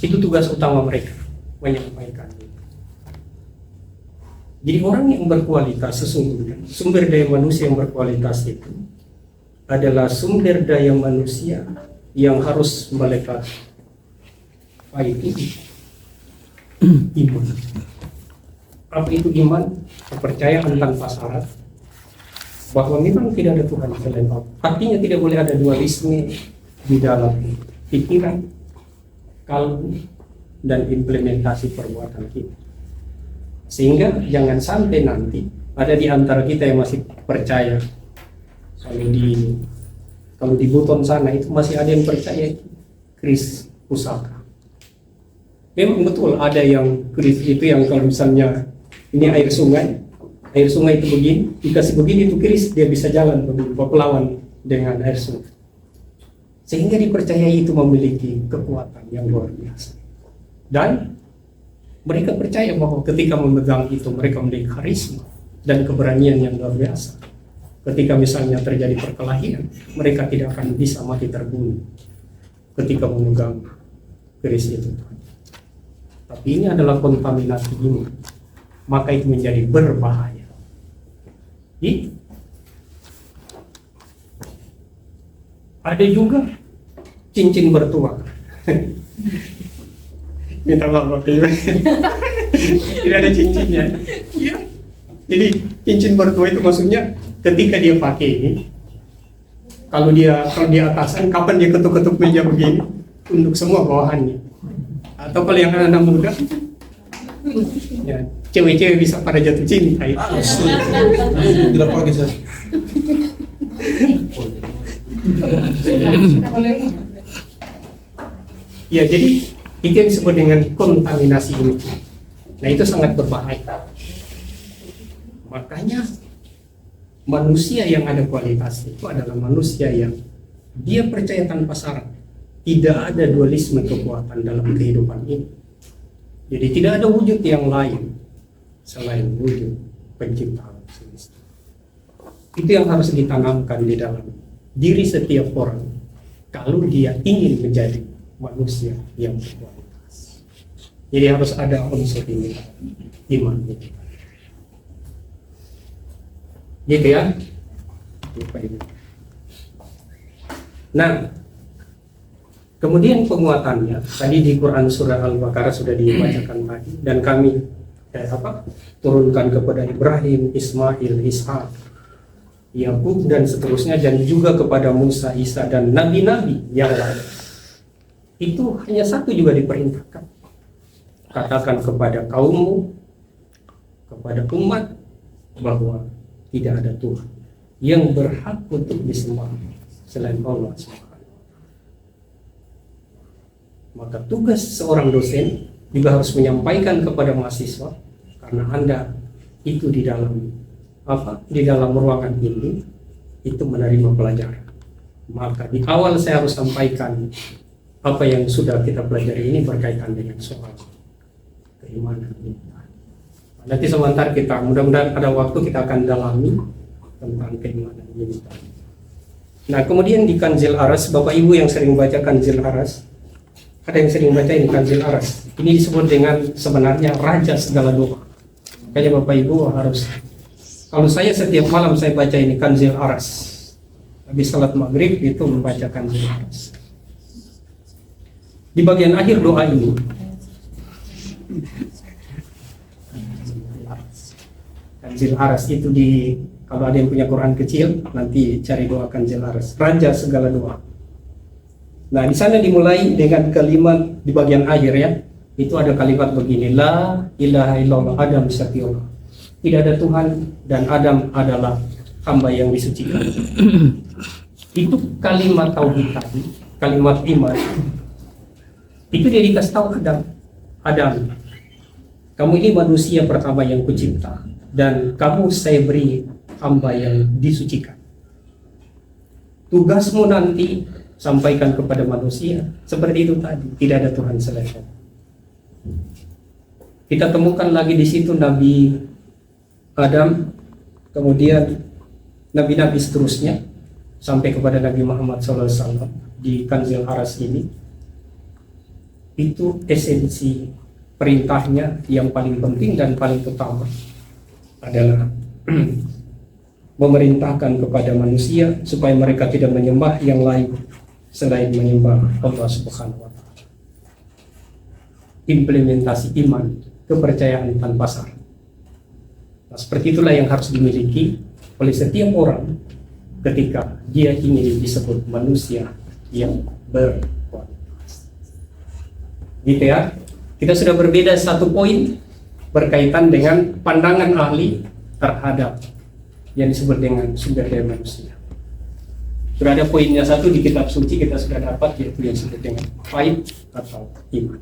Itu tugas utama mereka, menyampaikan. Jadi orang yang berkualitas sesungguhnya, sumber daya manusia yang berkualitas itu adalah sumber daya manusia yang harus melekat itu iman. Apa itu iman? Kepercayaan tanpa syarat bahwa memang tidak ada Tuhan selain Allah. Artinya tidak boleh ada dualisme di dalam pikiran, kalbu, dan implementasi perbuatan kita. Sehingga jangan sampai nanti ada di antara kita yang masih percaya kalau di Buton sana itu masih ada yang percaya kris pusaka. Memang betul ada yang kris itu yang kalau misalnya ini air sungai itu begini, dikasih begini itu kris, dia bisa jalan berlawan dengan air sungai. Sehingga dipercayai itu memiliki kekuatan yang luar biasa. Dan mereka percaya bahwa ketika memegang itu mereka memiliki karisma dan keberanian yang luar biasa. Ketika misalnya terjadi perkelahian, mereka tidak akan bisa mati terbunuh ketika memegang keris itu. Tapi ini adalah kontaminasi iman. Maka itu menjadi berbahaya. Ada juga cincin bertuah. Minta maaf, tidak ada cincinnya. Ya. Jadi cincin bertuah itu maksudnya ketika dia pakai ini, kalau di atasan, kapan dia ketuk-ketuk meja begini untuk semua bawahannya. Atau kalau yang anak muda, ya, cewek-cewek bisa pada jatuh cinta itu. Tidak pakai saya. Ya, jadi itu yang disebut dengan kontaminasi ini. Nah, itu sangat berbahaya. Makanya manusia yang ada kualitas itu adalah manusia yang dia percaya tanpa syarat. Tidak ada dualisme kekuatan dalam kehidupan ini. Jadi tidak ada wujud yang lain selain wujud penciptaan semesta. Itu yang harus ditanamkan di dalam diri setiap orang kalau dia ingin menjadi manusia yang berkualitas. Jadi harus ada unsur ini, iman itu. Gitu ya. Nah, kemudian penguatannya tadi di Quran surah Al-Baqarah sudah dibacakan tadi, dan kami turunkan kepada Ibrahim, Ismail, Ishak, Yakub dan seterusnya, dan juga kepada Musa, Isa dan nabi-nabi yang lain. Itu hanya satu juga diperintahkan. Katakan kepada kaummu, kepada umat, bahwa tidak ada Tuhan yang berhak untuk disembah selain Allah SWT. Maka tugas seorang dosen juga harus menyampaikan kepada mahasiswa, karena Anda itu di dalam ruangan ini itu menerima pelajaran. Maka di awal saya harus sampaikan apa yang sudah kita pelajari ini berkaitan dengan soal keimanan ini. Nanti sebentar kita, mudah-mudahan pada waktu kita akan dalami tentang keimanan ini. Nah, kemudian di Kanzil Aras, Bapak Ibu yang sering baca Kanzil Aras, ada yang sering baca ini Kanzil Aras. Ini disebut dengan sebenarnya raja segala doa. Kayaknya Bapak Ibu harus, kalau saya setiap malam saya baca ini Kanzil Aras. Habis salat maghrib itu membaca Kanzil Aras. Di bagian akhir doa ini, Kanzil Aras itu kalau ada yang punya Quran kecil, nanti cari doa Kanzil Aras, raja segala doa. Nah, di sana dimulai dengan kalimat di bagian akhir ya. Itu ada kalimat begini, la ilaha illallah Adam syafiullah. Tidak ada Tuhan dan Adam adalah hamba yang disucikan. Itu kalimat tauhid tadi, kalimat iman. Itu dia dikasih tahu Adam, kamu ini manusia pertama yang kucipta, dan kamu saya beri hamba yang disucikan. Tugasmu nanti sampaikan kepada manusia seperti itu tadi, tidak ada Tuhan selain Allah. Kita temukan lagi di situ Nabi Adam, kemudian nabi-nabi seterusnya sampai kepada Nabi Muhammad SAW di Kanzil Aras ini. Itu esensi perintahnya yang paling penting dan paling utama adalah memerintahkan kepada manusia supaya mereka tidak menyembah yang lain selain menyembah Allah Subhanahu wa Ta'ala. Implementasi iman, kepercayaan tanpa syarat. Nah, seperti itulah yang harus dimiliki oleh setiap orang ketika dia ingin disebut manusia yang berkualitas. Gitu ya. Kita sudah berbeda satu poin berkaitan dengan pandangan ahli terhadap yang disebut dengan sumber daya manusia. Sudah ada poinnya satu di kitab suci kita sudah dapat, yaitu yang disebut dengan faid atau iman.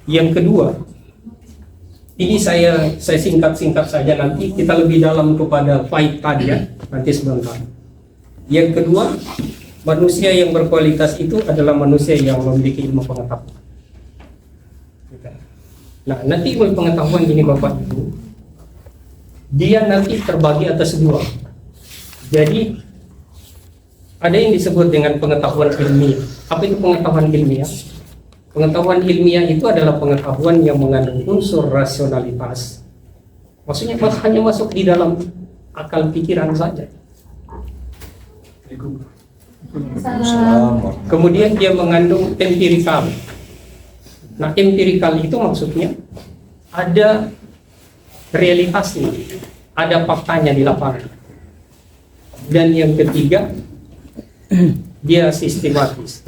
Yang kedua, ini saya singkat-singkat saja, nanti kita lebih dalam kepada faid tadi ya, nanti sebentar. Yang kedua, manusia yang berkualitas itu adalah manusia yang memiliki ilmu pengetahuan. Nah, nanti ilmu pengetahuan ini Bapak Ibu, dia nanti terbagi atas dua. Jadi Ada yang disebut dengan pengetahuan ilmiah. Apa itu pengetahuan ilmiah? Pengetahuan ilmiah itu adalah pengetahuan yang mengandung unsur rasionalitas. Maksudnya hanya masuk di dalam akal pikiran saja. Kemudian dia mengandung empirikal. Nah, empirikal itu maksudnya ada realitasnya, ada faktanya di lapangan. Dan yang ketiga, dia sistematis.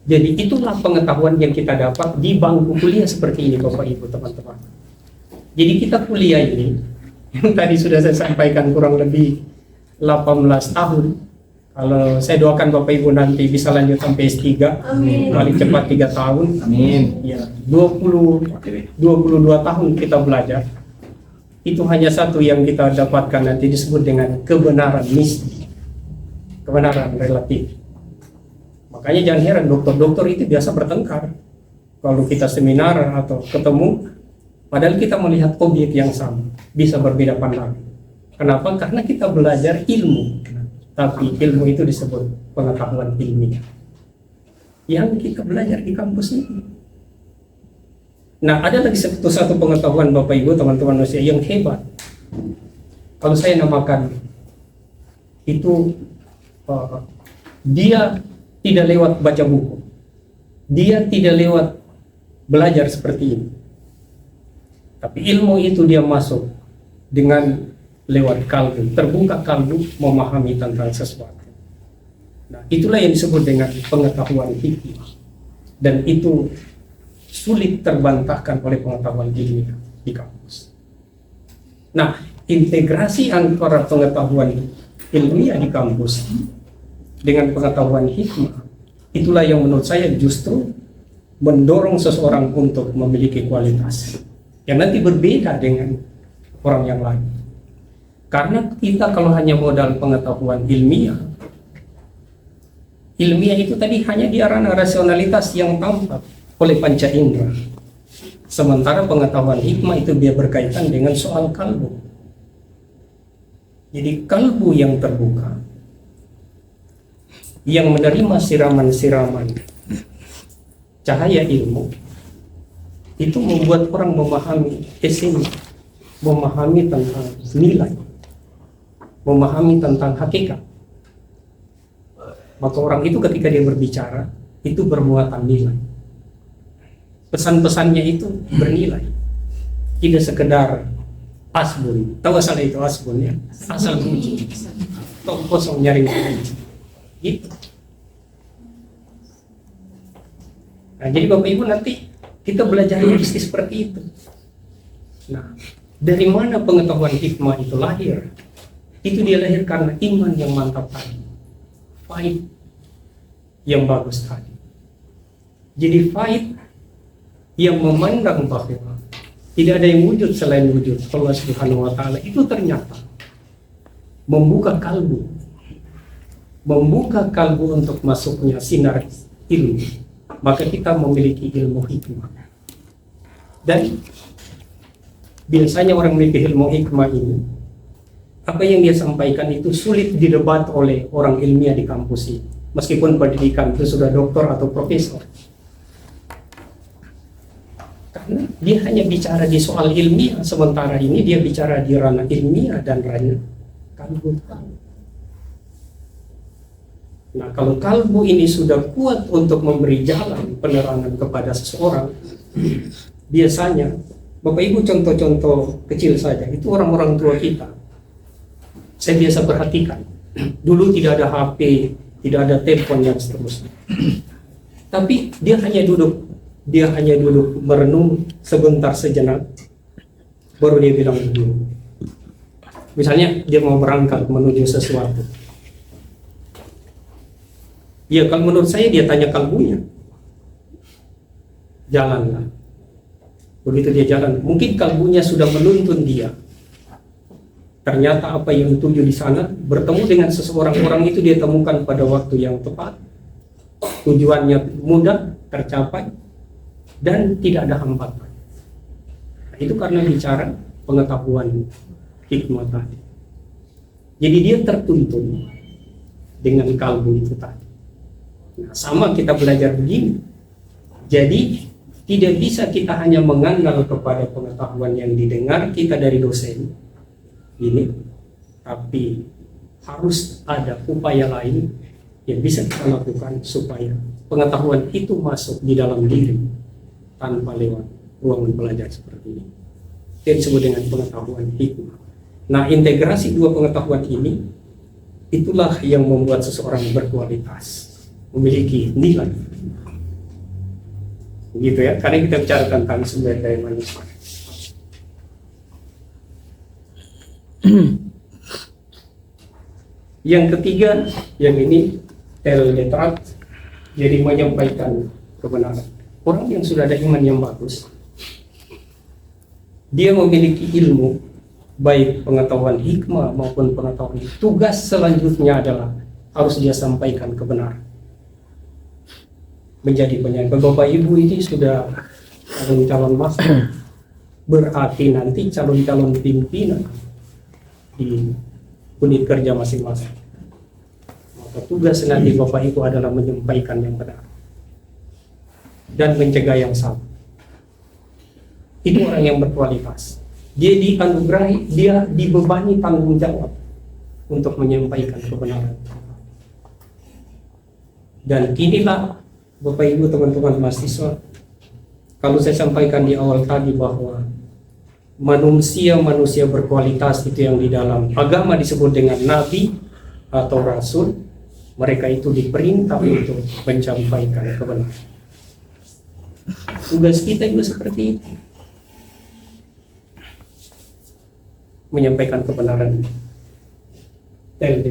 Jadi itulah pengetahuan yang kita dapat di bangku kuliah seperti ini, Bapak Ibu teman-teman. Jadi kita kuliah ini, yang tadi sudah saya sampaikan kurang lebih 18 tahun. Kalau saya doakan Bapak Ibu nanti bisa lanjut sampai S3, paling cepat 3 tahun. Amin. Ya, 22 tahun kita belajar. Itu hanya satu yang kita dapatkan nanti disebut dengan kebenaran mistik, kebenaran relatif. Makanya jangan heran dokter-dokter itu biasa bertengkar kalau kita seminar atau ketemu, padahal kita melihat objek yang sama, bisa berbeda pandangan. Kenapa? Karena kita belajar ilmu, tapi ilmu itu disebut pengetahuan ilmiah yang kita belajar di kampus ini. Nah, ada lagi satu pengetahuan Bapak Ibu teman-teman manusia yang hebat. Kalau saya namakan itu dia tidak lewat baca buku, dia tidak lewat belajar seperti ini, tapi ilmu itu dia masuk dengan lewat kalbu, terbuka kalbu, memahami tentang sesuatu. Nah, itulah yang disebut dengan pengetahuan hikmah, dan itu sulit terbantahkan oleh pengetahuan ilmiah di kampus. Nah, integrasi antara pengetahuan ilmiah di kampus dengan pengetahuan hikmah, itulah yang menurut saya justru mendorong seseorang untuk memiliki kualitas yang nanti berbeda dengan orang yang lain. Karena kita kalau hanya modal pengetahuan ilmiah itu tadi hanya di arena rasionalitas yang tampak oleh panca indera. Sementara pengetahuan hikmah itu dia berkaitan dengan soal kalbu. Jadi kalbu yang terbuka, yang menerima siraman-siraman cahaya ilmu, itu membuat orang memahami esensi, memahami tentang nilai, memahami tentang hakikat. Maka orang itu ketika dia berbicara, itu bermuatan nilai. Pesan-pesannya itu bernilai, tidak sekedar asbun. Tahu asal itu asbun ya? Asal bunyi, tong kosong nyaring bunyi. Gitu. Nah, jadi Bapak Ibu nanti kita belajar bisnis seperti itu. Nah, dari mana pengetahuan hikmah itu lahir? Itu dia lahir karena iman yang mantap tadi, faid yang bagus tadi. Jadi faid yang memandang bahwa tidak ada yang wujud selain wujud Allah Subhanahu wa Ta'ala, itu ternyata membuka kalbu untuk masuknya sinar ilmu. Maka kita memiliki ilmu hikmah, dan biasanya orang memiliki ilmu hikmah ini, apa yang dia sampaikan itu sulit didebat oleh orang ilmiah di kampus ini, meskipun pendidikan itu sudah doktor atau profesor. Karena dia hanya bicara di soal ilmiah, sementara ini dia bicara di ranah ilmiah dan ranah kalbu. Nah, kalau kalbu ini sudah kuat untuk memberi jalan penerangan kepada seseorang, biasanya Bapak Ibu contoh-contoh kecil saja, itu orang-orang tua kita. Saya biasa perhatikan, dulu tidak ada HP, tidak ada telepon yang seterusnya. Tapi dia hanya duduk merenung sebentar sejenak, baru dia bilang begini. Misalnya dia mau berangkat menuju sesuatu. Ya, kalau menurut saya dia tanya kalbunya, jalanlah. Begitu dia jalan, mungkin kalbunya sudah menuntun dia. Ternyata apa yang tuju di sana, bertemu dengan seseorang, orang itu dia temukan pada waktu yang tepat, tujuannya mudah tercapai, dan tidak ada hambatan. Nah, itu karena bicara pengetahuan hikmah tadi. Jadi dia tertuntun dengan kalbu itu tadi. Nah, sama kita belajar begini. Jadi tidak bisa kita hanya mengandal kepada pengetahuan yang didengar kita dari dosen ini, tapi harus ada upaya lain yang bisa kita lakukan supaya pengetahuan itu masuk di dalam diri tanpa lewat ruangan belajar seperti ini. Itu disebut dengan pengetahuan hikmah. Nah, integrasi dua pengetahuan ini itulah yang membuat seseorang berkualitas, memiliki nilai. Gitu ya, karena kita bicara tentang sumber daya manusia. Yang ketiga, yang ini letterat, jadi menyampaikan kebenaran. Orang yang sudah ada iman yang bagus, dia memiliki ilmu, baik pengetahuan hikmah maupun pengetahuan. Tugas selanjutnya adalah harus dia sampaikan kebenaran. Menjadi penyangga. Bapak Ibu ini sudah calon-calon master, berarti nanti calon-calon pimpinan di unit kerja masing-masing. Maka tugas nanti Bapak Ibu adalah menyampaikan yang benar dan mencegah yang salah. Itu orang yang berkualitas. Dia dianugerahi, dia dibebani tanggung jawab untuk menyampaikan kebenaran. Dan inilah Bapak Ibu teman-teman mahasiswa, kalau saya sampaikan di awal tadi bahwa manusia berkualitas itu yang di dalam agama disebut dengan nabi atau rasul, mereka itu diperintah untuk menyampaikan kebenaran. Tugas kita juga seperti itu, menyampaikan kebenaran dan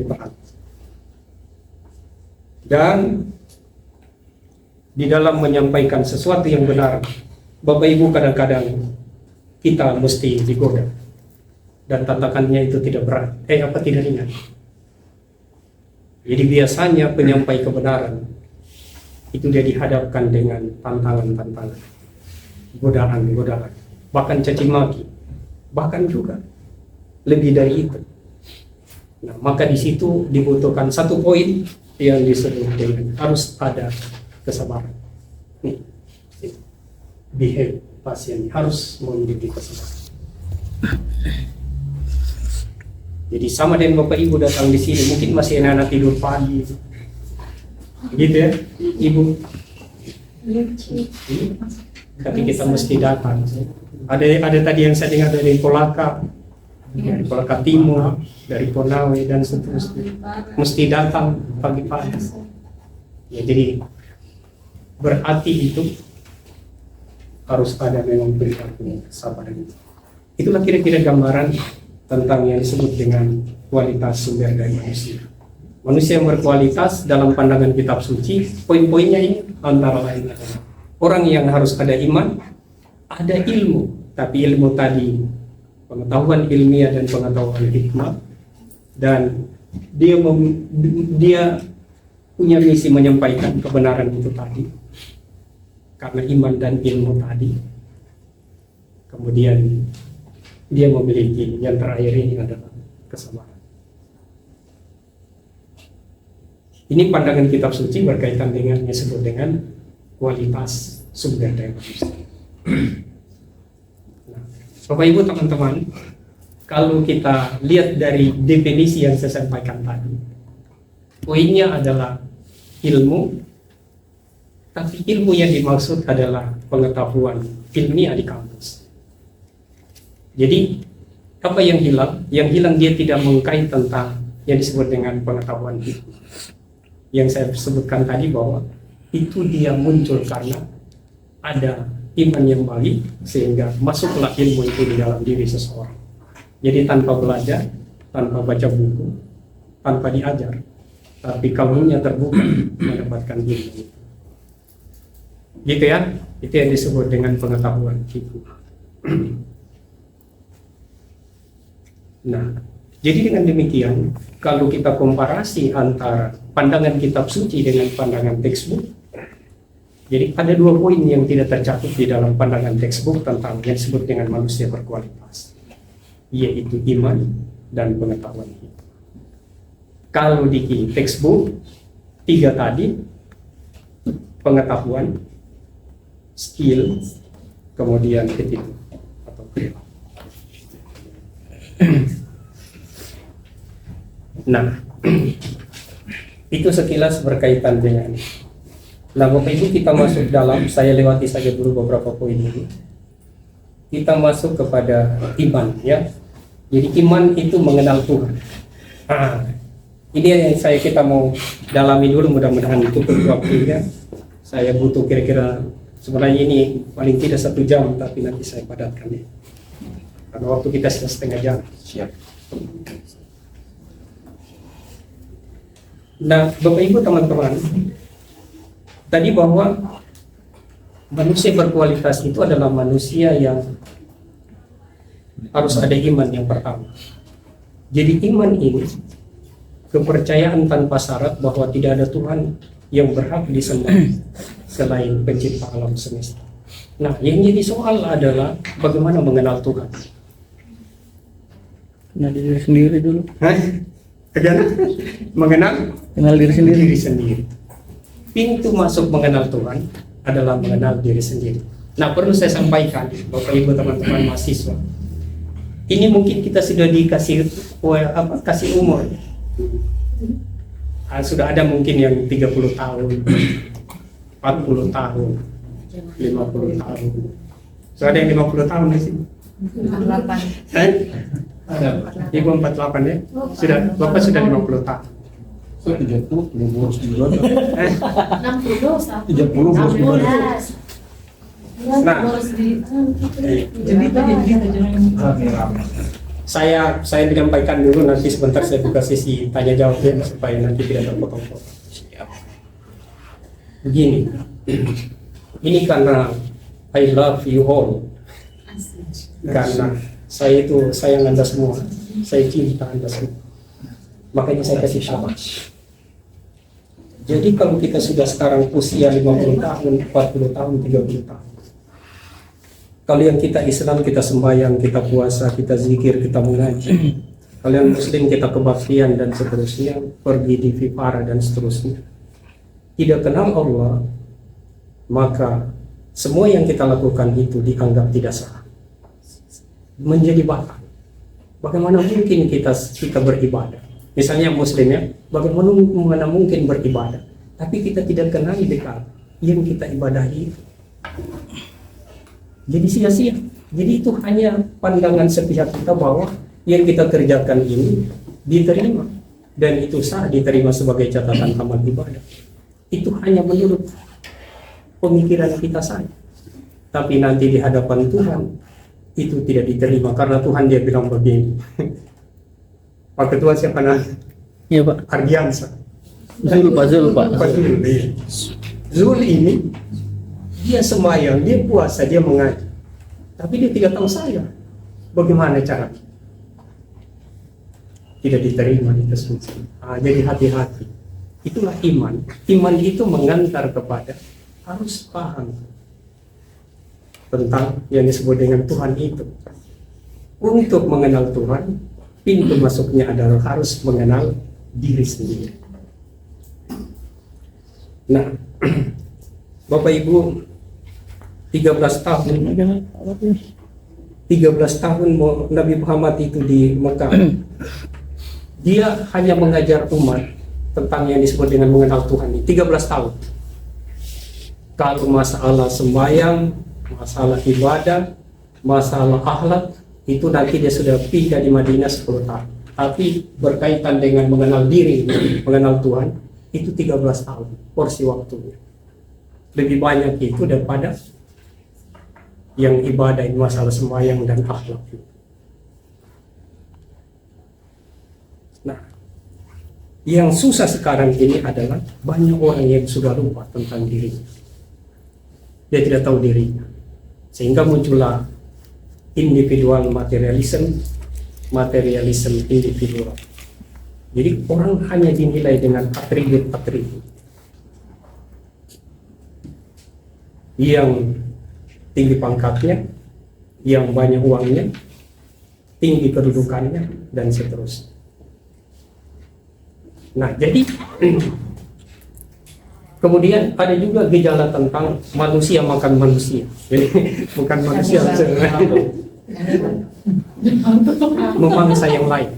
di dalam menyampaikan sesuatu yang benar, Bapak Ibu, kadang-kadang kita mesti digoda dan tantangannya itu tidak berat, tidak ringan. Jadi biasanya penyampai kebenaran itu dia dihadapkan dengan tantangan-tantangan, godaan-godaan, bahkan caci maki, bahkan juga lebih dari itu. Nah, maka di situ dibutuhkan satu poin yang disebut dengan harus ada kesabaran. Nih, behave pasien harus memiliki kesabaran. Jadi sama dengan Bapak Ibu datang di sini, mungkin masih anak-anak tidur pagi, gitu ya, Ibu. Tapi kita mesti datang. Ada tadi yang saya dengar dari Polaka, dari Polaka Timur, dari Konawe dan seterusnya. Mesti datang pagi-pagi. Ya, jadi berarti itu harus ada memang perilaku kesabaran. Itulah kira-kira gambaran tentang yang disebut dengan kualitas sumber daya manusia. Manusia yang berkualitas dalam pandangan kitab suci, poin-poinnya ini antara lain adalah orang yang harus ada iman, ada ilmu, tapi ilmu tadi pengetahuan ilmiah dan pengetahuan hikmah, dan dia punya misi menyampaikan kebenaran itu tadi karena iman dan ilmu tadi. Kemudian dia memiliki yang terakhir ini adalah kesabaran. Ini pandangan kitab suci berkaitan dengan yang disebut dengan kualitas sumber daya manusia. Nah, Bapak Ibu teman-teman, kalau kita lihat dari definisi yang saya sampaikan tadi, poinnya adalah ilmu, tapi ilmu yang dimaksud adalah pengetahuan ilmiah di kampus. Jadi apa yang hilang? Yang hilang dia tidak mengkait tentang yang disebut dengan pengetahuan itu. Yang saya sebutkan tadi bahwa itu dia muncul karena ada iman yang baik sehingga masuklah ilmu itu di dalam diri seseorang. Jadi tanpa belajar, tanpa baca buku, tanpa diajar, tapi kalbunya terbuka mendapatkan ilmu itu. Gitu ya, itu yang disebut dengan pengetahuan itu. Nah, jadi dengan demikian, kalau kita komparasi antara pandangan kitab suci dengan pandangan textbook, jadi ada dua poin yang tidak tercakup di dalam pandangan textbook tentang yang disebut dengan manusia berkualitas, yaitu iman dan pengetahuan itu. Kalau di textbook, 3 tadi, pengetahuan, skill, kemudian attitude atau perilaku. Nah, itu sekilas berkaitan dengan. Nah, Bapak Ibu, kita masuk dalam, saya lewati saja dulu beberapa poin ini. Kita masuk kepada iman, ya. Jadi iman itu mengenal Tuhan. Ini yang kita mau dalami dulu, mudah-mudahan cukup waktunya. Saya butuh kira-kira, sebenarnya ini paling tidak 1 jam, tapi nanti saya padatkan ya. Karena waktu kita sudah setengah jam. Siap. Nah, Bapak Ibu teman-teman, tadi bahwa manusia berkualitas itu adalah manusia yang harus ada iman yang pertama. Jadi iman ini kepercayaan tanpa syarat bahwa tidak ada Tuhan yang berhak disembah selain pencipta alam semesta. Nah, yang jadi soal adalah bagaimana mengenal Tuhan. Kenal diri sendiri dulu. Bagaimana mengenal Kenal diri sendiri. diri sendiri. Pintu masuk mengenal Tuhan adalah mengenal diri sendiri. Nah, perlu saya sampaikan, Bapak Ibu teman-teman mahasiswa, ini mungkin kita sudah dikasih kasih umur. Sudah ada mungkin yang 30 tahun, 40 tahun, 50 tahun. Sudah ada yang 50 tahun di sini. 48. Ibu 48 ya? Sudah, Bapak sudah 50 tahun. Saya 30, belum boros juga. 60 30 boros juga. Nah, saya menyampaikan dulu, nanti sebentar saya buka sesi tanya jawab ya, supaya nanti tidak terpotong-potong. Begini, ini karena I love you all, karena saya itu sayang Anda semua, saya cinta Anda semua, makanya saya kasih syarat. Jadi kalau kita sudah sekarang usia 50 tahun, 40 tahun, 30 tahun, kalau yang kita Islam, kita sembahyang, kita puasa, kita zikir, kita mengaji. Kalau yang Muslim, kita kebaktian dan seterusnya, pergi di vipara dan seterusnya. Tidak kenal Allah, maka semua yang kita lakukan itu dianggap tidak sah, menjadi batal. Bagaimana mungkin kita beribadah? Misalnya Muslim ya, bagaimana mungkin beribadah, tapi kita tidak kenal dekat yang kita ibadahi itu. Jadi sia-sia. Jadi itu hanya pandangan sepihak kita bahwa yang kita kerjakan ini diterima dan itu sah, diterima sebagai catatan amal ibadah. Itu hanya menurut pemikiran kita saja. Tapi nanti di hadapan Tuhan itu tidak diterima karena Tuhan dia bilang begini. Pak Ketua siapa namanya? Iya Pak. Ardiansa. Zul Pak. Zul, iya. Zul ini dia sembahyang, dia puasa, dia mengaji, tapi dia tidak tahu saya. Bagaimana cara? Tidak diterima itu semua. Jadi hati-hati. Itulah iman. Iman itu mengantar kepada harus paham tentang yang disebut dengan Tuhan itu. Untuk mengenal Tuhan, pintu masuknya adalah harus mengenal diri sendiri. Nah, Bapak Ibu, 13 tahun Nabi Muhammad itu di Mekah. Dia hanya mengajar umat tentang yang disebut dengan mengenal Tuhan ini 13 tahun. Kalau masalah sembahyang, masalah ibadah, masalah akhlak, itu nanti dia sudah pindah di Madinah 10 tahun. Tapi berkaitan dengan mengenal diri, mengenal Tuhan, itu 13 tahun porsi waktunya. Lebih banyak itu daripada yang ibadah, masalah sembahyang dan akhlak. Nah, yang susah sekarang ini adalah banyak orang yang sudah lupa tentang dirinya. Dia tidak tahu dirinya, sehingga muncullah individual materialism individual. Jadi orang hanya dinilai dengan atribut-atribut yang tinggi pangkatnya, yang banyak uangnya, tinggi kedudukannya, dan seterusnya. Nah, jadi kemudian ada juga gejala tentang manusia makan manusia. Jadi bukan manusia memangsa yang lain.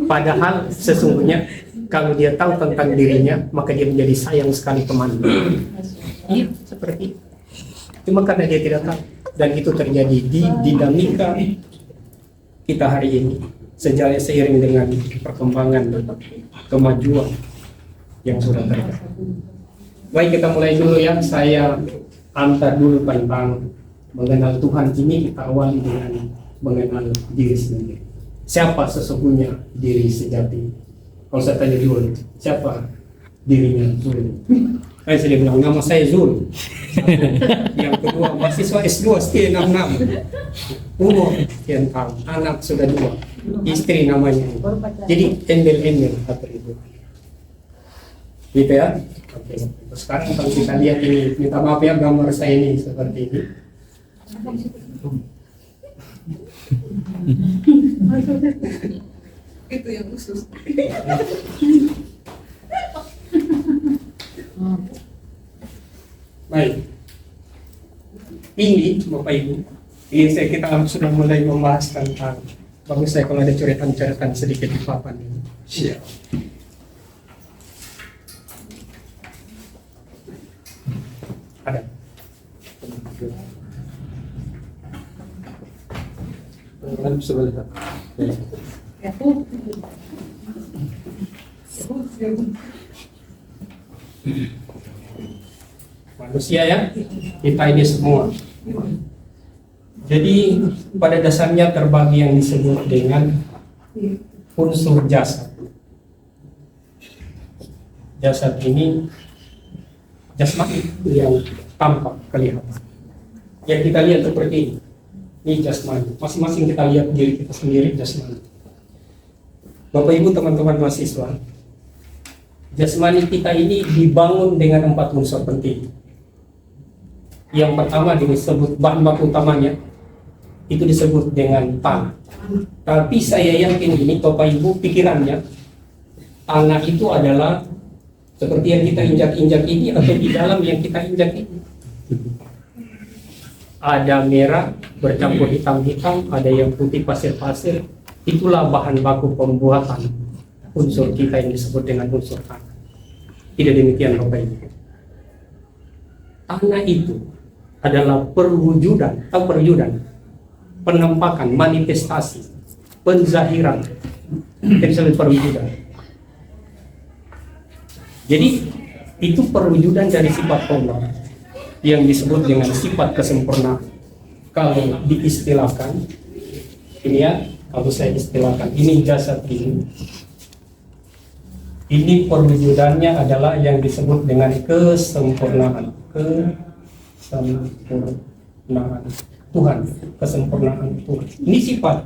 Padahal sesungguhnya kalau dia tahu tentang dirinya, maka dia menjadi sayang sekali temannya. Iya, seperti itu. Cuma karena dia tidak tahu, dan itu terjadi di dinamika kita hari ini, seiring dengan perkembangan dan kemajuan yang sudah terjadi. Baik, kita mulai dulu ya. Saya antar dulu tentang mengenal Tuhan ini. Kita awali dengan mengenal diri sendiri. Siapa sesungguhnya diri sejati? Kalau saya tanya dulu, siapa dirinya Zul? Saya sudah bilang, nama saya Zul. Yang kedua, mahasiswa S2 sekian 66. Umur sekian tahun, anak sudah 2, istri namanya. Jadi embel-embel atribut. Gitu ya? Oke. Sekarang kalau kita lihat ini, minta maaf ya gambar saya ini seperti ini. Itu yang khusus. Baik. Ini Bapak Ibu, ini kita sudah mulai membahas tentang, bagus saya kalau ada coretan-coretan sedikit di papan ini. Siap. Ada. Sebentar. Manusia ya, kita ini semua. Jadi pada dasarnya terbagi yang disebut dengan unsur jasad. Jasad ini jasmani yang tampak kelihatan. Yang kita lihat seperti ini. Ini jasmani. Masing-masing kita lihat diri kita sendiri jasmani. Bapak Ibu teman-teman mahasiswa, jasmani kita ini dibangun dengan 4 unsur penting. Yang pertama disebut bahan baku utamanya itu disebut dengan tanah. Tapi saya yakin ini Bapak Ibu pikirannya tanah itu adalah seperti yang kita injak-injak ini atau di dalam yang kita injak ini. Ada merah bercampur hitam-hitam, ada yang putih pasir-pasir. Itulah bahan baku pembuatan unsur kita yang disebut dengan unsur tanah. Tidak demikian Bapak Ibu. Tanah itu adalah perwujudan, penampakan, manifestasi, penzahiran, disebut perwujudan. Jadi itu perwujudan dari sifat Allah yang disebut dengan sifat kesempurnaan. Kalau diistilahkan, ini ya, kalau saya istilahkan, ini jasad ini. Ini perwujudannya adalah yang disebut dengan kesempurnaan. Kesempurnaan Tuhan, kesempurnaan Tuhan. Ini sifat.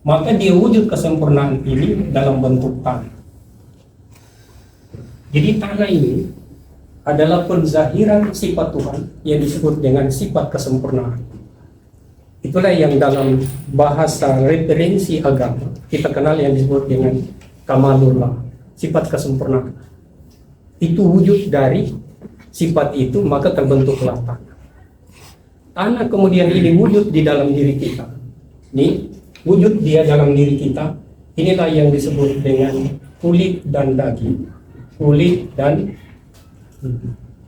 Maka dia wujud kesempurnaan ini dalam bentuk tanah. Jadi tanah ini adalah penzahiran sifat Tuhan yang disebut dengan sifat kesempurnaan. Itulah yang dalam bahasa referensi agama kita kenal yang disebut dengan kamalullah, sifat kesempurnaan. Itu wujud dari sifat itu, maka terbentuklah tanah. Tanah kemudian ini wujud di dalam diri kita. Ini wujud dia dalam diri kita. Inilah yang disebut dengan kulit dan daging. Kulit dan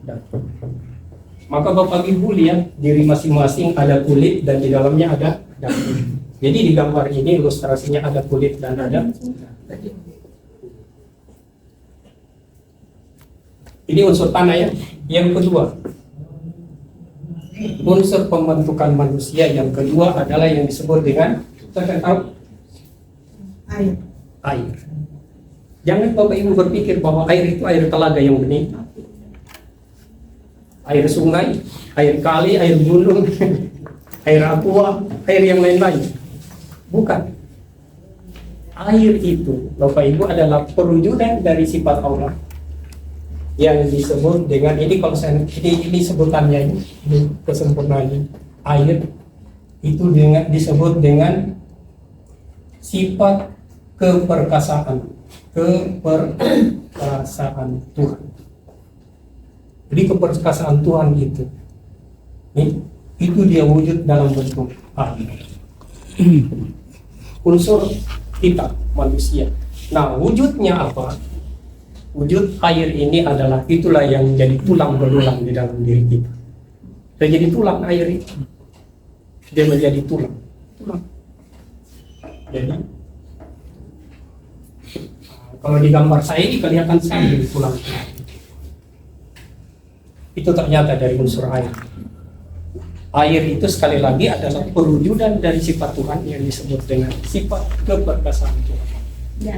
daging. Maka Bapak Ibu lihat diri masing-masing ada kulit dan di dalamnya ada daging. Jadi di gambar ini ilustrasinya ada kulit dan ada daging. Ini unsur tanah ya. Yang kedua, unsur pembentukan manusia yang kedua adalah yang disebut dengan, saya tahu, air. Jangan Bapak Ibu berpikir bahwa air itu air telaga yang bening, air sungai, air kali, air gunung, air aqua, air yang lain-lain. Bukan. Air itu Bapak Ibu adalah perwujudan dari sifat Allah yang disebut dengan ini, kalau saya ini sebutannya ini kesempurnaan air itu disebut dengan sifat keperkasaan keperkasaan Tuhan. Jadi keperkasaan Tuhan itu dia wujud dalam bentuk air. Unsur kita manusia. Nah, wujudnya apa? Wujud air ini adalah itulah yang jadi tulang belulang di dalam diri kita. Dia jadi tulang air itu. Dia menjadi tulang. Jadi kalau di gambar saya ini kelihatan sekali tulang. Itu ternyata dari unsur air. Air itu sekali lagi adalah perwujudan dari sifat Tuhan yang disebut dengan sifat keperkasaan Tuhan. Ya.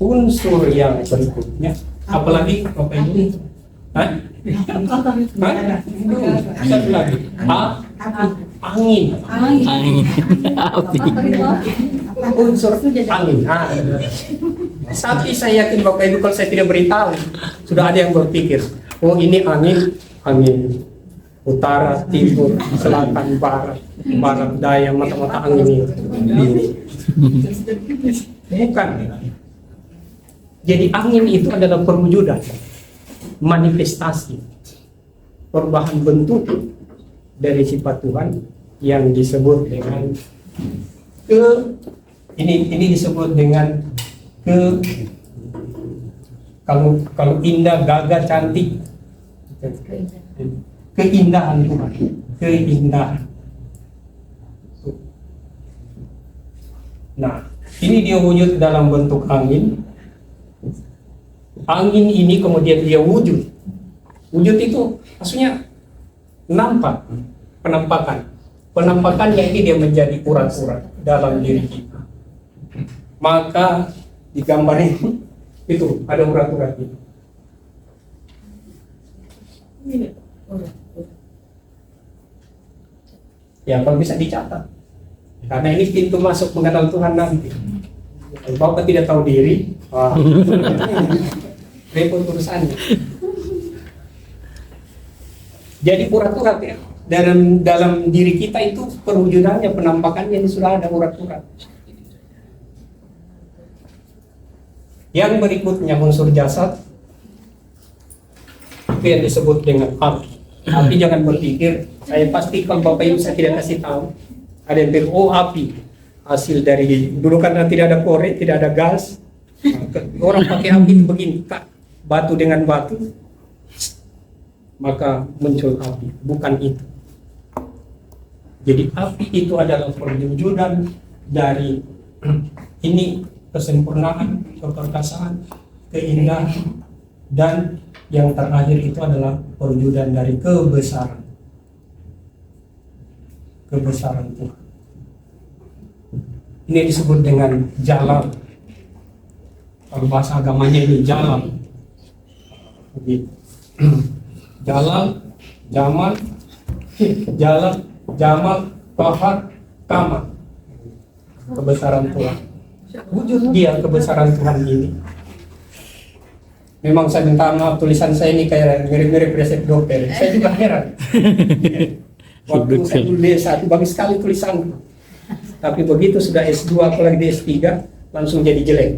Unsur yang berikutnya, apalagi Bapak Ibu? Hah? Satu lagi. Angin. Unsur angin. Tapi saya yakin Bapak Ibu kalau saya tidak beritahu, sudah ada yang berpikir, oh ini angin utara, timur, selatan, barat, daya, mata-mata angin itu. Bukan. Jadi angin itu adalah perwujudan, manifestasi, perubahan bentuk dari sifat Tuhan yang disebut dengan ini disebut dengan kalau indah, gagah, cantik, keindahan Tuhan, keindahan. Nah, ini dia wujud dalam bentuk angin. Angin ini kemudian dia wujud. Wujud itu maksudnya nampak, penampakan. Penampakannya ini dia menjadi urat-urat dalam diri kita. Maka di gambar ini itu ada urat-urat itu. Ya kalau bisa dicatat. Karena ini pintu masuk mengenal Tuhan nanti. Kalau Bapak tidak tahu diri, repot urusannya. Jadi urat-urat ya dalam diri kita itu perwujudannya, penampakannya ini sudah ada urat-urat. Yang berikutnya unsur jasad itu yang disebut dengan api. Api jangan berpikir, saya pasti kalau Bapak Ibu saya tidak kasih tahu. Ada yang bilang, oh api hasil dari dulu karena tidak ada korek, tidak ada gas. Orang pakai api itu begini, Kak, batu dengan batu, maka muncul api. Bukan itu. Jadi api itu adalah perwujudan dari ini kesempurnaan, keperkasaan, keindahan, dan yang terakhir itu adalah perwujudan dari kebesaran. Kebesaran Tuhan. Ini disebut dengan jalal. Kalau bahasa agamanya ini jalal. Jalal, jamal, jamal, bahar, kamal. Kebesaran Tuhan. Wujud dia kebesaran Tuhan ini. Memang saya minta maaf, tulisan saya ini kayak mirip-mirip resep dokter. Saya juga heran. Waktu saya dulu D1 bagus sekali tulisan. Tapi begitu sudah S2 apalagi di S3 langsung jadi jelek.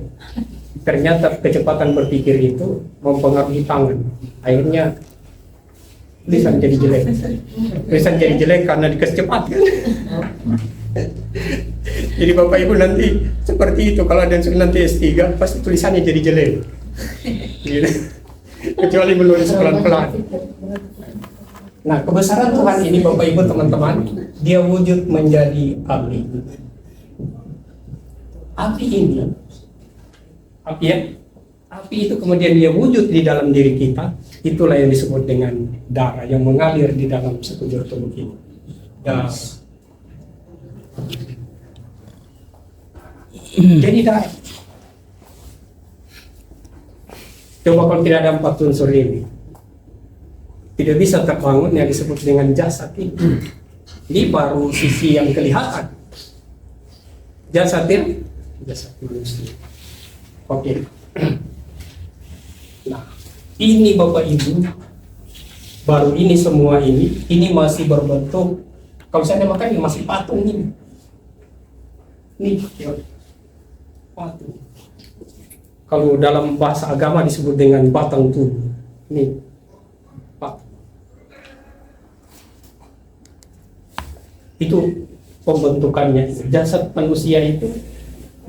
Ternyata kecepatan berpikir itu mempengaruhi tangan. Akhirnya tulisan jadi jelek. Tulisan jadi jelek karena dikasih cepat kan. Jadi Bapak Ibu nanti seperti itu, kalau ada yang nanti S3 pasti tulisannya jadi jelek. Kecuali menulis pelan-pelan. Nah, kebesaran Tuhan ini Bapak Ibu teman-teman, dia wujud menjadi api. Api ini, api itu kemudian dia wujud di dalam diri kita. Itulah yang disebut dengan darah yang mengalir di dalam sekujur tubuh kita. Darah. Jadi darah. Coba kalau tidak ada 4 unsur ini, tidak bisa terbangun yang disebut dengan jasad ini. Ini baru sisi yang kelihatan. Jasad manusia. Oke. Nah, ini Bapak Ibu, baru ini semua ini masih berbentuk. Kalau saya makan ini masih patung ini. Nih, patung. Kalau dalam bahasa agama disebut dengan batang tubuh. Nih, patung. Itu pembentukannya. Jasad manusia itu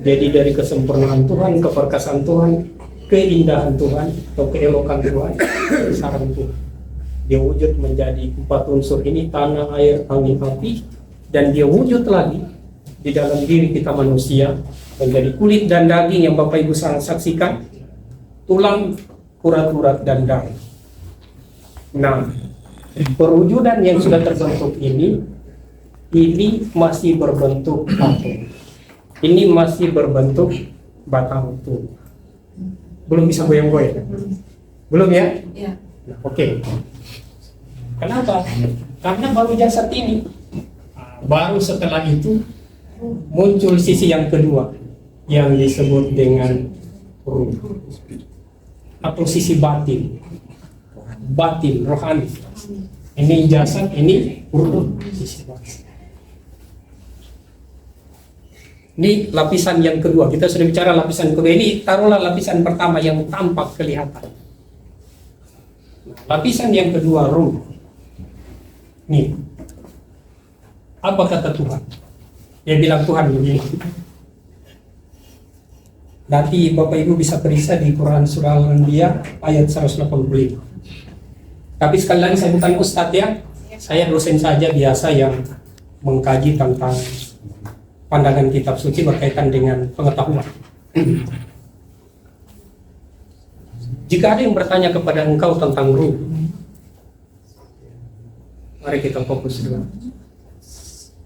jadi dari kesempurnaan Tuhan, keperkasaan Tuhan, keindahan Tuhan atau keelokan Tuhan, kebesaran Tuhan. Dia wujud menjadi 4 unsur ini, tanah, air, angin, api, dan dia wujud lagi di dalam diri kita manusia menjadi kulit dan daging yang Bapak Ibu saksikan, tulang, urat-urat dan darah. Nah, perwujudan yang sudah terbentuk ini masih berbentuk patung. Ini masih berbentuk batang tubuh. Belum bisa goyang-goyang? Belum ya? Ya. Nah, oke. Kenapa? Karena baru jasad ini. Baru setelah itu muncul sisi yang kedua yang disebut dengan ruh atau sisi batin, rohani. Ini jasad, ini ruh, sisi batin. Ini lapisan yang kedua. Kita sudah bicara lapisan kedua. Ini taruhlah lapisan pertama yang tampak kelihatan. Lapisan yang kedua, ruh. Nih, apa kata Tuhan? Dia bilang Tuhan begini. Nanti Bapak Ibu bisa periksa di Quran Surah Al-Anbiya ayat 185. Tapi sekali lagi saya bukan ustadz ya. Saya dosen saja biasa yang mengkaji tentang pandangan kitab suci berkaitan dengan pengetahuan. Jika ada yang bertanya kepada engkau tentang ruh, mari kita fokus dulu.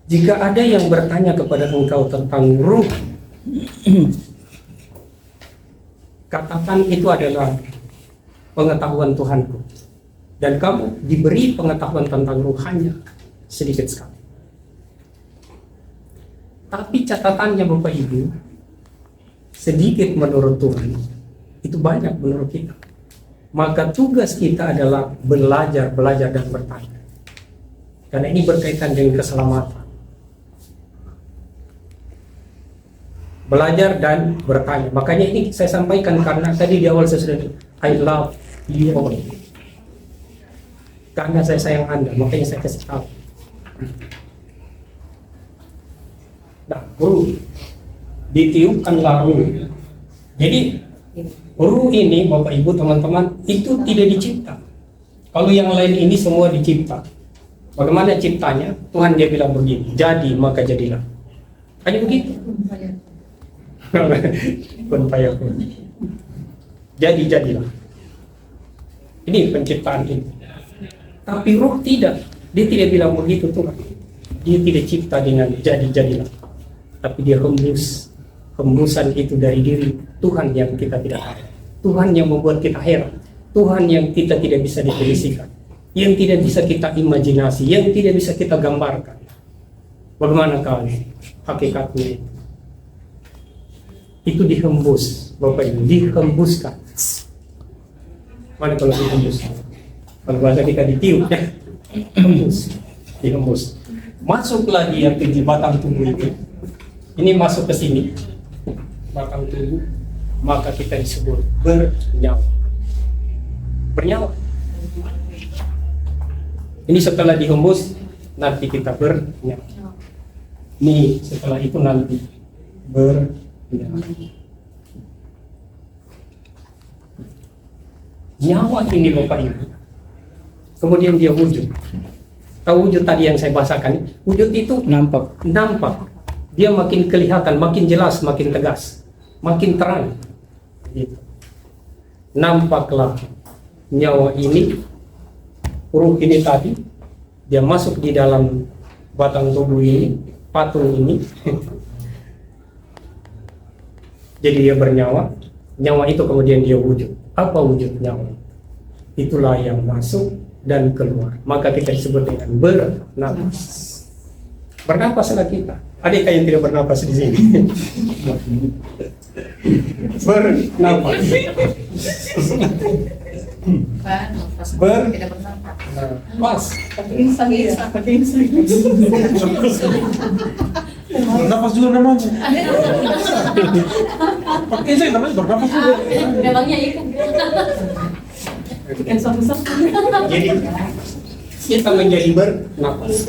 Jika ada yang bertanya kepada engkau tentang ruh, katakan itu adalah pengetahuan Tuhanku. Dan kamu diberi pengetahuan tentang ruh hanya sedikit sekali. Tapi catatannya Bapak Ibu, sedikit menurut Tuhan, itu banyak menurut kita. Maka tugas kita adalah belajar dan bertanya. Karena ini berkaitan dengan keselamatan. Belajar dan bertanya. Makanya ini saya sampaikan karena tadi di awal saya sudah I love you all. Karena saya sayang Anda, makanya saya kasih tahu. Nah, ruh ditiupkanlah ruh. Jadi ruh ini Bapak Ibu teman-teman itu tidak dicipta. Kalau yang lain ini semua dicipta. Bagaimana ciptanya? Tuhan dia bilang begini, jadi maka jadilah. Hanya begitu. Kun fayakun. Jadilah. Ini penciptaan ini. Tapi ruh tidak. Dia tidak bilang begitu Tuhan. Dia tidak cipta dengan jadilah. Tapi dia hembusan itu dari diri Tuhan yang kita tidak tahu. Tuhan yang membuat kita heran. Tuhan yang kita tidak bisa definisikan. Yang tidak bisa kita imajinasi. Yang tidak bisa kita gambarkan. Bagaimana kali hakikatnya itu? Itu dihembus, Bapak Ibu, dihembuskan. Mana kalau dihembus? Kalau bahasa kita ditiup ya, dihembus. Masuklah dia ke batang tubuh itu. Ini masuk ke sini, batang tubuh, maka kita disebut bernyawa. Bernyawa. Ini setelah dihembus, nanti kita bernyawa. Ini setelah itu nanti bernyawa. Nyawa ini Bapak Ibu, kemudian dia wujud. Tahu wujud tadi yang saya bahasakan? Wujud itu nampak. Dia makin kelihatan, makin jelas, makin tegas, makin terang. Gitu. Nampaklah nyawa ini, ruh ini tadi, dia masuk di dalam batang tubuh ini, patung ini. Jadi dia bernyawa, nyawa itu kemudian dia wujud. Apa wujud nyawa? Itulah yang masuk dan keluar. Maka kita disebut dengan bernapas. Bernapaslah kita. Adakah yang tidak bernapas di sini? Bernapas. Tidak bernapas. Pas. Bernafas juga namanya. Pakai saya namanya bernafas juga. Memangnya ikan. Ikan sop-sop. Jadi kita menjadi bernapas,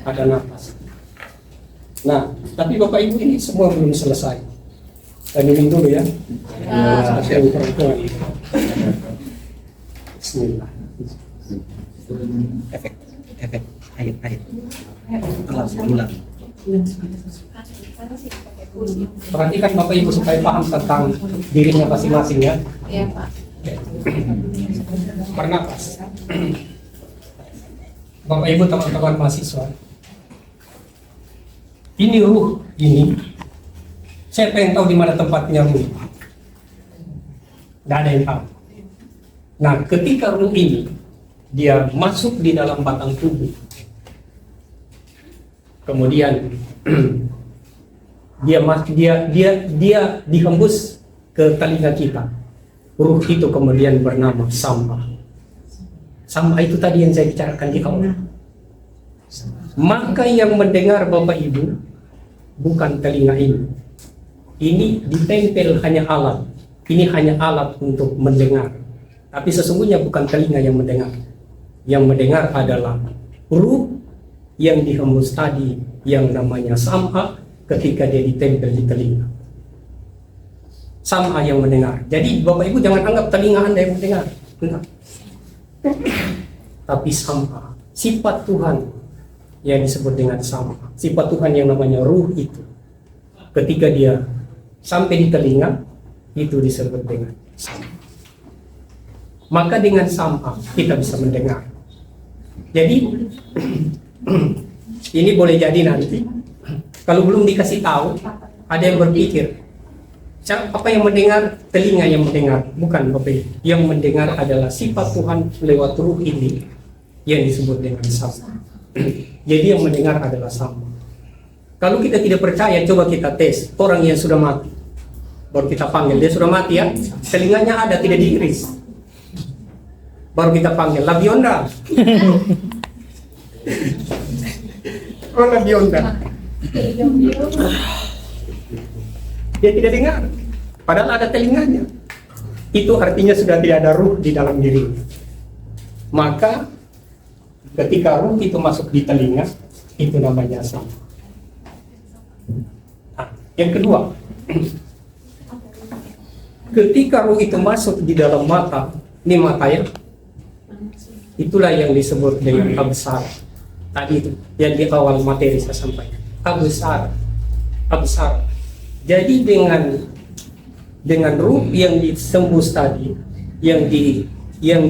ada napas. Nah, tapi Bapak Ibu ini semua belum selesai. Saya minum dulu ya. Saya perempuan. Bismillah. Efek air ulang. Perhatikan Bapak Ibu supaya paham tentang dirinya masing-masing ya. Iya, Pak. Bernapas. Bapak Ibu teman-teman mahasiswa, ini ruh ini, saya pengen tahu di mana tempatnya ruh. Nggak ada yang tahu. Nah, ketika ruh ini dia masuk di dalam batang tubuh, kemudian dia dihembus ke telinga kita. Ruh itu kemudian bernama Samba. Samba itu tadi yang saya bicarakan di awal. Maka yang mendengar Bapak Ibu bukan telinga ini. Ini ditempel hanya alat. Ini hanya alat untuk mendengar. Tapi sesungguhnya bukan telinga yang mendengar. Yang mendengar adalah ruh yang dihembus tadi yang namanya Sam'a ketika dia ditempel di telinga. Sam'a yang mendengar. Jadi Bapak Ibu jangan anggap telinga Anda yang mendengar. Enggak. Tapi Sam'a, sifat Tuhan yang disebut dengan Sam'a. Sifat Tuhan yang namanya ruh itu. Ketika dia sampai di telinga, itu disebut dengan Sam'a. Maka dengan Sam'a kita bisa mendengar. Jadi ini boleh jadi nanti kalau belum dikasih tahu, ada yang berpikir apa yang mendengar? Telinga yang mendengar, bukan Bapak Ibu. Yang mendengar adalah sifat Tuhan lewat ruh ini yang disebut dengan Sam'a. Jadi yang mendengar adalah Sam'a. Kalau kita tidak percaya, coba kita tes orang yang sudah mati. Baru kita panggil, dia sudah mati ya, telinganya ada, tidak diiris. Baru kita panggil, Labionda. Oh, Labionda. Dia tidak dengar, padahal ada telinganya. Itu artinya sudah tidak ada ruh di dalam dirinya. Maka ketika ruh itu masuk di telinga, itu namanya Sam'a. Nah, yang kedua, ketika ruh itu masuk di dalam mata, ini mata ya, itulah yang disebut dengan absar. Tadi itu yang di awal materi saya sampaikan, absar. Jadi dengan ruh yang disembus tadi, yang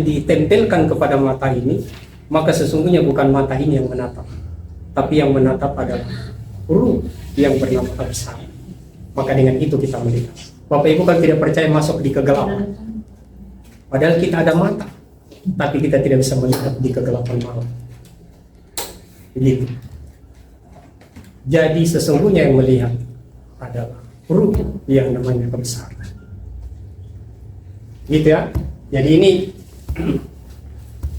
ditempelkan kepada mata ini, maka sesungguhnya bukan mata ini yang menatap, tapi yang menatap adalah ruh yang bernama absar. Maka dengan itu kita melihat. Bapak Ibu kan tidak percaya masuk di kegelapan, padahal kita ada mata, tapi kita tidak bisa melihat di kegelapan malam. Begitu. Jadi sesungguhnya yang melihat adalah ruh yang namanya absar. Gitu ya. Jadi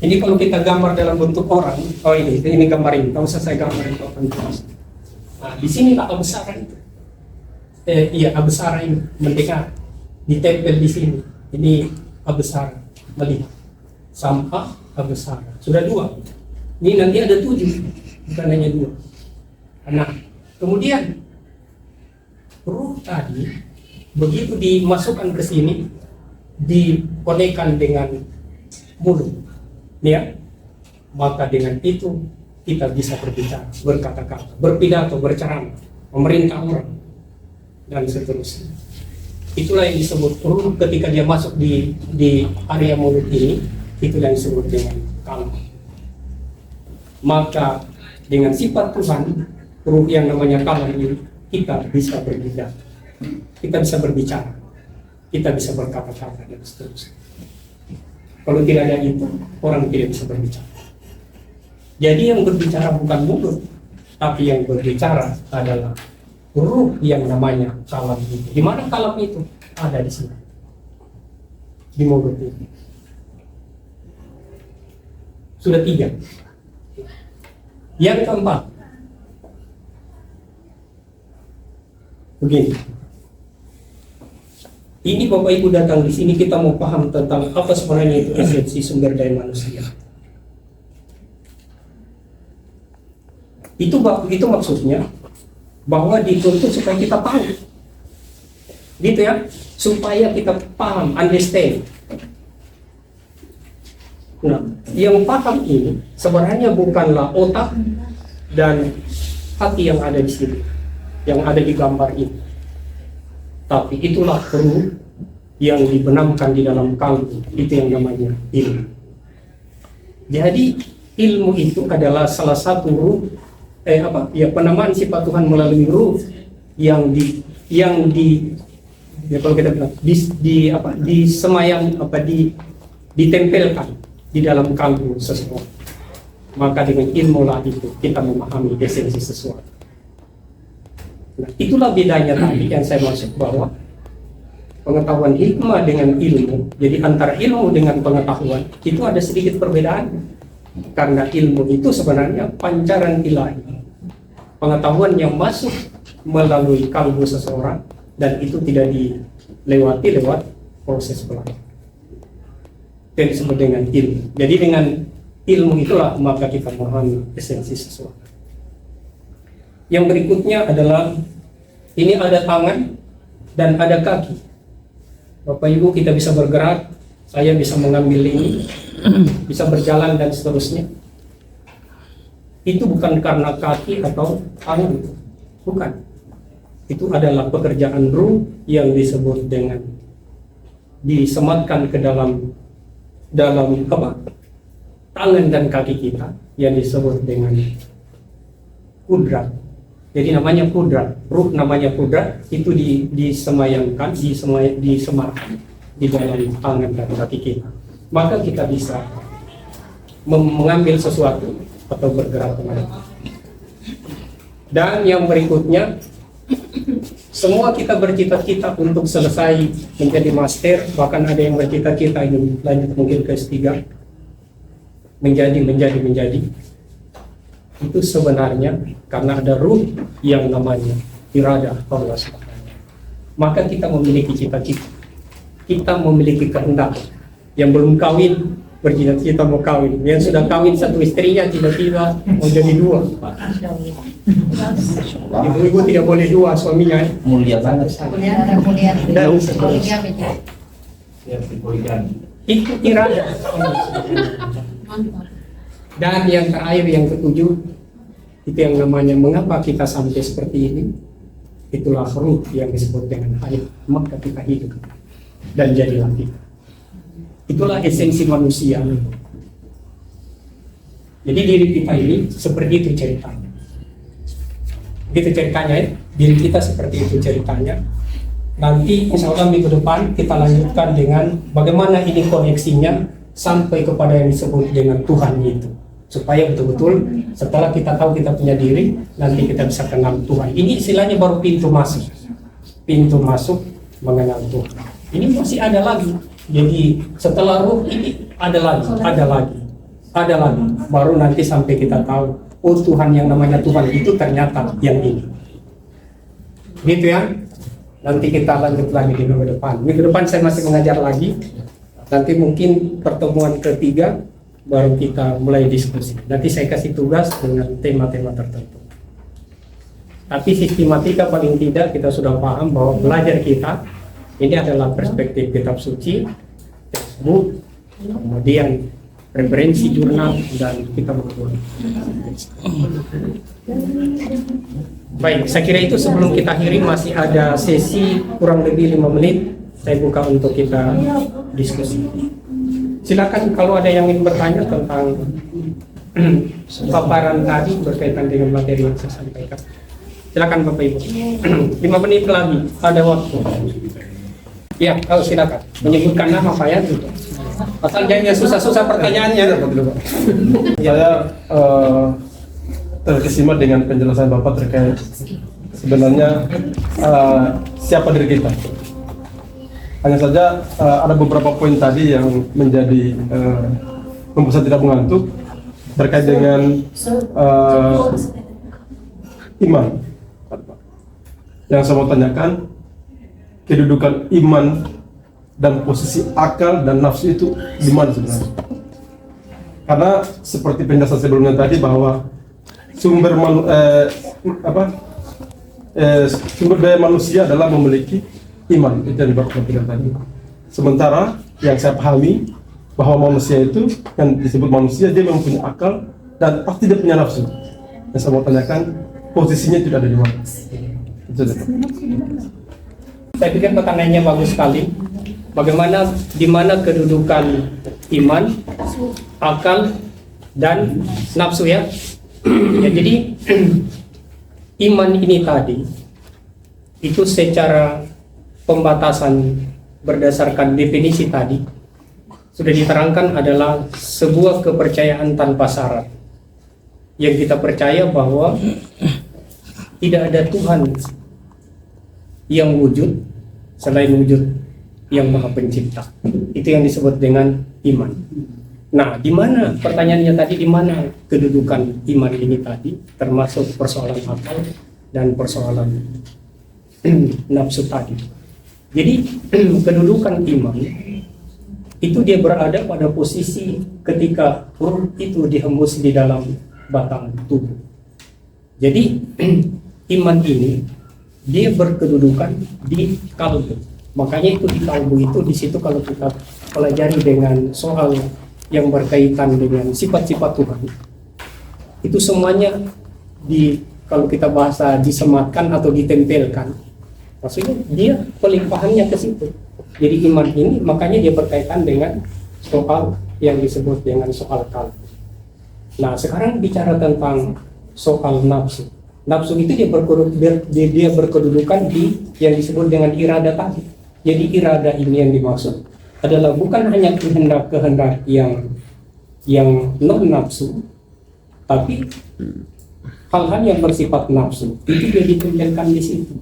ini kalau kita gambar dalam bentuk orang, oh ini gambarin, nggak usah saya gambarin kalau terus. Nah, di sini tak absar itu. Iya, absar ini mendengar, ditempel di sini. Ini absar melihat. Sam'a absar. Sudah 2. Ini nanti ada 7, bukan hanya 2. Nah, kemudian ruh tadi begitu dimasukkan ke sini, dikonekkan dengan mulut, ya, maka dengan itu kita bisa berbicara, berkata-kata, berpidato, berceramah, memerintah orang, dan seterusnya. Itulah yang disebut ruh ketika dia masuk di area mulut ini, itulah yang disebut dengan kalam. Maka dengan sifat Tuhan, ruh yang namanya kalam ini, kita bisa berbicara, kita bisa berbicara, kita bisa berkata-kata, dan seterusnya. Kalau tidak ada itu, orang tidak bisa berbicara. Jadi yang berbicara bukan mulut, tapi yang berbicara adalah ruh yang namanya kalam itu. Di mana kalam itu? Ada di sini, di mulut ini. Sudah 3. Yang keempat, Begini. Ini Bapak Ibu datang di sini kita mau paham tentang apa sebenarnya itu esensi sumber daya manusia. Itu maksudnya bahwa dituntut supaya kita tahu, gitu ya, supaya kita paham, understand. Nah, yang paham ini sebenarnya bukanlah otak dan hati yang ada di sini, yang ada di gambar ini. Tapi itulah ruh yang dibenamkan di dalam kalbu, itu yang namanya ilmu. Jadi ilmu itu adalah salah satu ruh, penamaan sifat Tuhan melalui ruh yang kalau kita bilang ditempelkan di dalam kalbu seseorang. Maka dengan ilmu lah itu kita memahami esensi sesuatu. Nah, itulah bedanya tadi yang saya maksud bahwa pengetahuan hikmah dengan ilmu. Jadi antara ilmu dengan pengetahuan itu ada sedikit perbedaan. Karena ilmu itu sebenarnya pancaran ilahi, pengetahuan yang masuk melalui kalbu seseorang dan itu tidak dilewati lewat proses belajar. Itu disebut dengan ilmu. Jadi dengan ilmu itulah maka kita memahami esensi sesuatu. Yang berikutnya adalah ini ada tangan dan ada kaki. Bapak Ibu kita bisa bergerak, saya bisa mengambil ini, bisa berjalan dan seterusnya. Itu bukan karena kaki atau tangan, bukan. Itu adalah pekerjaan ruh yang disebut dengan disematkan ke dalam tangan dan kaki kita yang disebut dengan kudrat. Jadi namanya kudrat, ruh namanya kudrat, itu disemayamkan, disematkan di dalam tangan dan kaki kita. Maka kita bisa mengambil sesuatu atau bergerak kemana. Dan yang berikutnya, semua kita bercita-cita untuk selesai menjadi master, bahkan ada yang bercita-cita ingin lanjut mungkin ke S3, menjadi. Itu sebenarnya karena ada ruh yang namanya iradah Allah SWT. Maka kita memiliki cita-cita, kita memiliki kehendak. Yang belum kawin bercita-cita mau kawin, yang sudah kawin satu istrinya tiba-tiba mau jadi dua. Ibu-ibu tidak boleh dua suaminya. Mulia banget. Itu iradah. Dan yang terakhir, yang ketujuh, itu yang namanya mengapa kita sampai seperti ini. Itulah ruh yang disebut dengan hayat, maka kita hidup dan jadilah kita. Itulah esensi manusia. Jadi diri kita ini seperti itu ceritanya. Gitu ceritanya ya, diri kita seperti itu ceritanya. Nanti insya Allah minggu depan kita lanjutkan dengan bagaimana ini koneksinya sampai kepada yang disebut dengan Tuhan itu. Supaya betul-betul setelah kita tahu kita punya diri, nanti kita bisa kenal Tuhan. Ini istilahnya baru pintu masuk. Pintu masuk mengenal Tuhan. Ini masih ada lagi. Jadi setelah ruh ini ada lagi. Baru nanti sampai kita tahu, oh Tuhan yang namanya Tuhan itu ternyata yang ini. Gitu ya. Nanti kita lanjut lagi di minggu depan. Minggu depan saya masih mengajar lagi. Nanti mungkin pertemuan ketiga baru kita mulai diskusi. Nanti saya kasih tugas dengan tema-tema tertentu. Tapi sistematika paling tidak kita sudah paham bahwa belajar kita ini adalah perspektif kitab suci, textbook, kemudian referensi jurnal dan kitab buku. Baik, saya kira itu sebelum kita akhiri masih ada sesi kurang lebih 5 menit. Saya buka untuk kita diskusi. Silakan kalau ada yang ingin bertanya tentang paparan tadi berkaitan dengan materi yang saya sampaikan. Silakan Bapak Ibu. 5 menit lagi, ada waktu. Ya, silakan. Menyebutkan nama Pak ya. Asal jangan yang susah-susah pertanyaannya. Saya terkesima dengan penjelasan Bapak terkait sebenarnya siapa diri kita. Hanya saja ada beberapa poin tadi yang menjadi membuat saya tidak mengantuk terkait dengan iman. Yang saya mau tanyakan, kedudukan iman dan posisi akal dan nafsu itu di mana sebenarnya? Karena seperti penjelasan sebelumnya tadi bahwa sumber daya manusia adalah memiliki iman, itu yang dibawakan tadi. Sementara yang saya pahami bahwa manusia itu yang disebut manusia, dia mempunyai akal dan pasti dia punya nafsu. Yang saya mau tanyakan, posisinya tidak ada di mana? Itu saja, Pak. Saya pikir pertanyaannya bagus sekali. Bagaimana, di mana kedudukan iman, akal, dan nafsu ya? Ya, jadi iman ini tadi itu secara pembatasan berdasarkan definisi tadi sudah diterangkan adalah sebuah kepercayaan tanpa syarat yang kita percaya bahwa tidak ada Tuhan yang wujud selain wujud yang Maha Pencipta. Itu yang disebut dengan iman. Nah, di mana pertanyaannya tadi, di mana kedudukan iman ini tadi, termasuk persoalan akal dan persoalan nafsu tadi. Jadi kedudukan iman itu dia berada pada posisi ketika ruh itu dihembus di dalam batang tubuh. Jadi iman ini dia berkedudukan di kalbu. Makanya itu di kalbu itu, di situ kalau kita pelajari dengan soal yang berkaitan dengan sifat-sifat Tuhan, itu semuanya kalau kita bahasa disematkan atau ditempelkan. Maksudnya dia pelimpahannya ke situ. Jadi iman ini makanya dia berkaitan dengan soal yang disebut dengan soal kalbu. Nah, sekarang bicara tentang soal nafsu. Nafsu itu dia berkedudukan di yang disebut dengan irada tadi. Jadi irada ini yang dimaksud adalah bukan hanya kehendak-kehendak yang non nafsu, tapi hal-hal yang bersifat nafsu itu dia ditujukan di situ.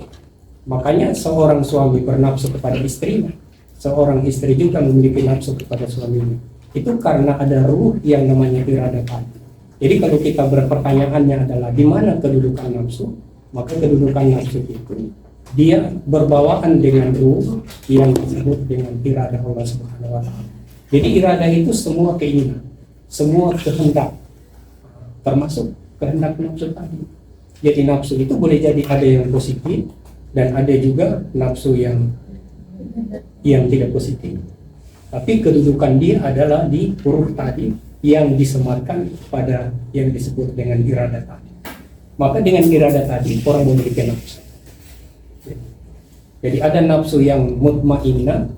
Makanya seorang suami bernafsu kepada istrinya, seorang istri juga memiliki nafsu kepada suaminya. Itu karena ada ruh yang namanya irada tadi. Jadi kalau kita berpertanyaannya adalah di mana kedudukan nafsu, maka kedudukan nafsu itu dia berbawaan dengan ruh yang disebut dengan irada Allah Subhanahu wa Ta'ala. Jadi irada itu semua keinginan, semua kehendak, termasuk kehendak nafsu tadi. Jadi nafsu itu boleh jadi ada yang positif dan ada juga nafsu yang tidak positif. Tapi kedudukan dia adalah di ruh tadi yang disematkan pada yang disebut dengan irada tadi. Maka dengan irada tadi orang memiliki nafsu. Jadi ada nafsu yang mutmainnah,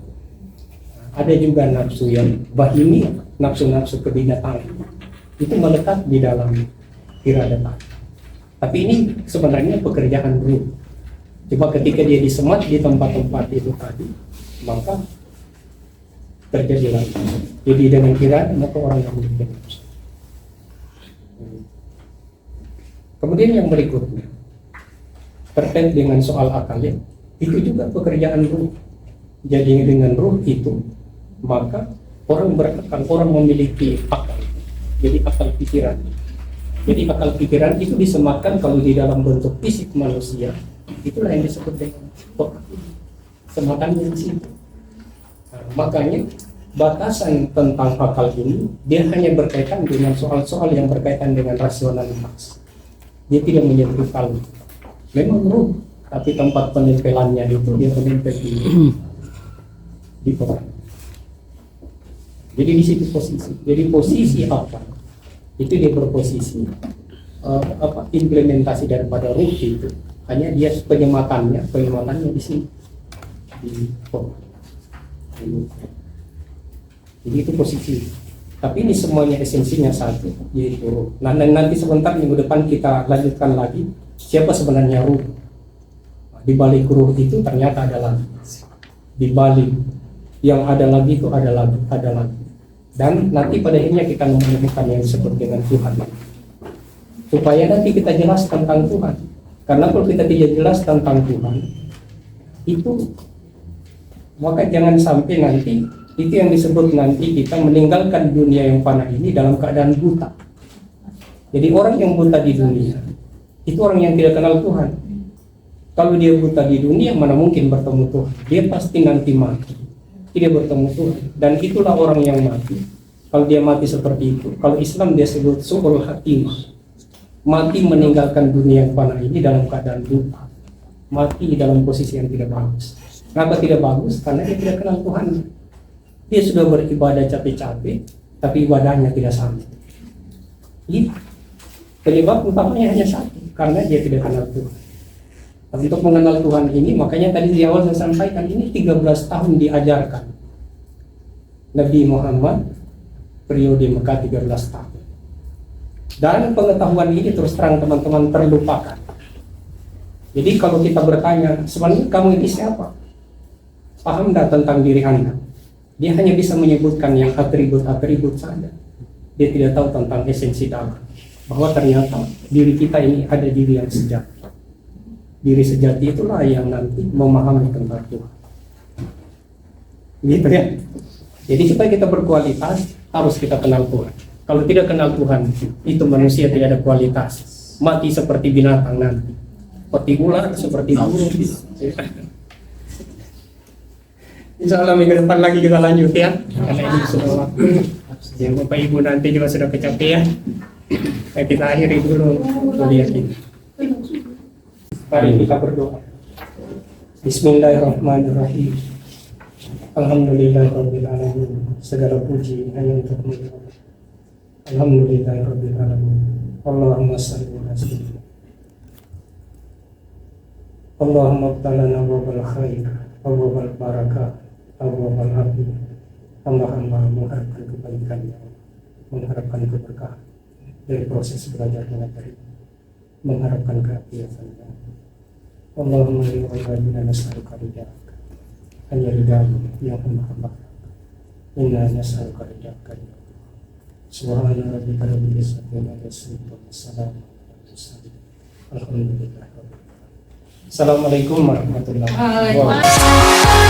ada juga nafsu yang bahimi, nafsu-nafsu kebinatangan. Itu melekat di dalam irada tadi. Tapi ini sebenarnya pekerjaan ruh. Cuma ketika dia disemat di tempat-tempat itu tadi, maka terjadi lagi. Jadi dengan irada maka orang yang memiliki nafsu. Kemudian yang berikutnya terkait dengan soal akal ya, itu juga pekerjaan ruh. Jadi dengan ruh itu maka orang berakal, orang memiliki akal. Jadi akal pikiran. Jadi akal pikiran itu disematkan kalau di dalam bentuk fisik manusia, itulah yang disebut dengan otak. Sematannya di situ. Nah, makanya batasan tentang akal ini dia hanya berkaitan dengan soal-soal yang berkaitan dengan rasionalitas. Dia tidak menyentuh kalbu. Memang ruh, tapi tempat penempelannya itu dia menempel di orang. Jadi di situ posisi. Jadi posisi apa? Itu dia berposisi implementasi daripada ruh itu. Hanya dia penyematannya di sini di orang. Jadi itu posisi. Tapi ini semuanya esensinya satu, yaitu ruh. Nah, nanti sebentar minggu depan kita lanjutkan lagi siapa sebenarnya ruh. Di balik ruh itu ternyata ada lagi. Di balik yang ada lagi itu ada lagi. Dan nanti pada akhirnya kita menemukan yang disebut dengan Tuhan. Supaya nanti kita jelas tentang Tuhan. Karena kalau kita tidak jelas tentang Tuhan, itu maka jangan sampai nanti itu yang disebut nanti kita meninggalkan dunia yang fana ini dalam keadaan buta. Jadi orang yang buta di dunia itu orang yang tidak kenal Tuhan. Kalau dia buta di dunia, mana mungkin bertemu Tuhan? Dia pasti nanti mati, tidak bertemu Tuhan. Dan itulah orang yang mati. Kalau dia mati seperti itu, kalau Islam dia sebut su'ul khatimah, mati meninggalkan dunia yang fana ini dalam keadaan lupa, mati dalam posisi yang tidak bagus. Kenapa tidak bagus? Karena dia tidak kenal Tuhan. Dia sudah beribadah capek-capek, tapi ibadahnya tidak sama. Ini penyebab utamanya hanya satu, karena dia tidak kenal Tuhan. Untuk mengenal Tuhan ini, makanya tadi di awal saya sampaikan, ini 13 tahun diajarkan Nabi Muhammad, periode Mekah 13 tahun. Dan pengetahuan ini terus terang teman-teman terlupakan. Jadi kalau kita bertanya, sebenarnya kamu ini siapa? Paham tidak tentang diri Anda? Dia hanya bisa menyebutkan yang atribut-atribut saja. Dia tidak tahu tentang esensi dalam. Bahwa ternyata diri kita ini ada diri yang sejati. Diri sejati itulah yang nanti memahami tentang Tuhan. Gitu ya. Jadi supaya kita berkualitas, harus kita kenal Tuhan. Kalau tidak kenal Tuhan, itu manusia tidak ada kualitas. Mati seperti binatang nanti. Seperti ular, seperti burung. Insya Allah minggu depan lagi kita lanjut ya. Karena ini sudah waktu. Ya, Bapak Ibu nanti juga sudah kecapean. Kita akhiri dulu kuliah kita. Mari kita berdoa. Bismillahirrahmanirrahim. Alhamdulillahirabbil alamin. Segala puji hanya untuk-Mu. Alhamdulillahirabbil alamin. Allahumma shalli ala sayyidina. Allahumma abtalana wabal khair, wabal barakah, wabal afi. Hamba-hamba mengharapkan kebaikannya, mengharapkan keberkahan dari proses belajar mengajar, mengharapkan kehafiazannya. Allahumma inna nas'aluka ridhaka, hanya ridhamu yang hamba-hamba. Inna nas'aluka ridhaka. Subhana rabbika rabbil izzati amma yasifun, wassalamun ala mursalin. Alhamdulillah. Assalamualaikum warahmatullahi wabarakatuh.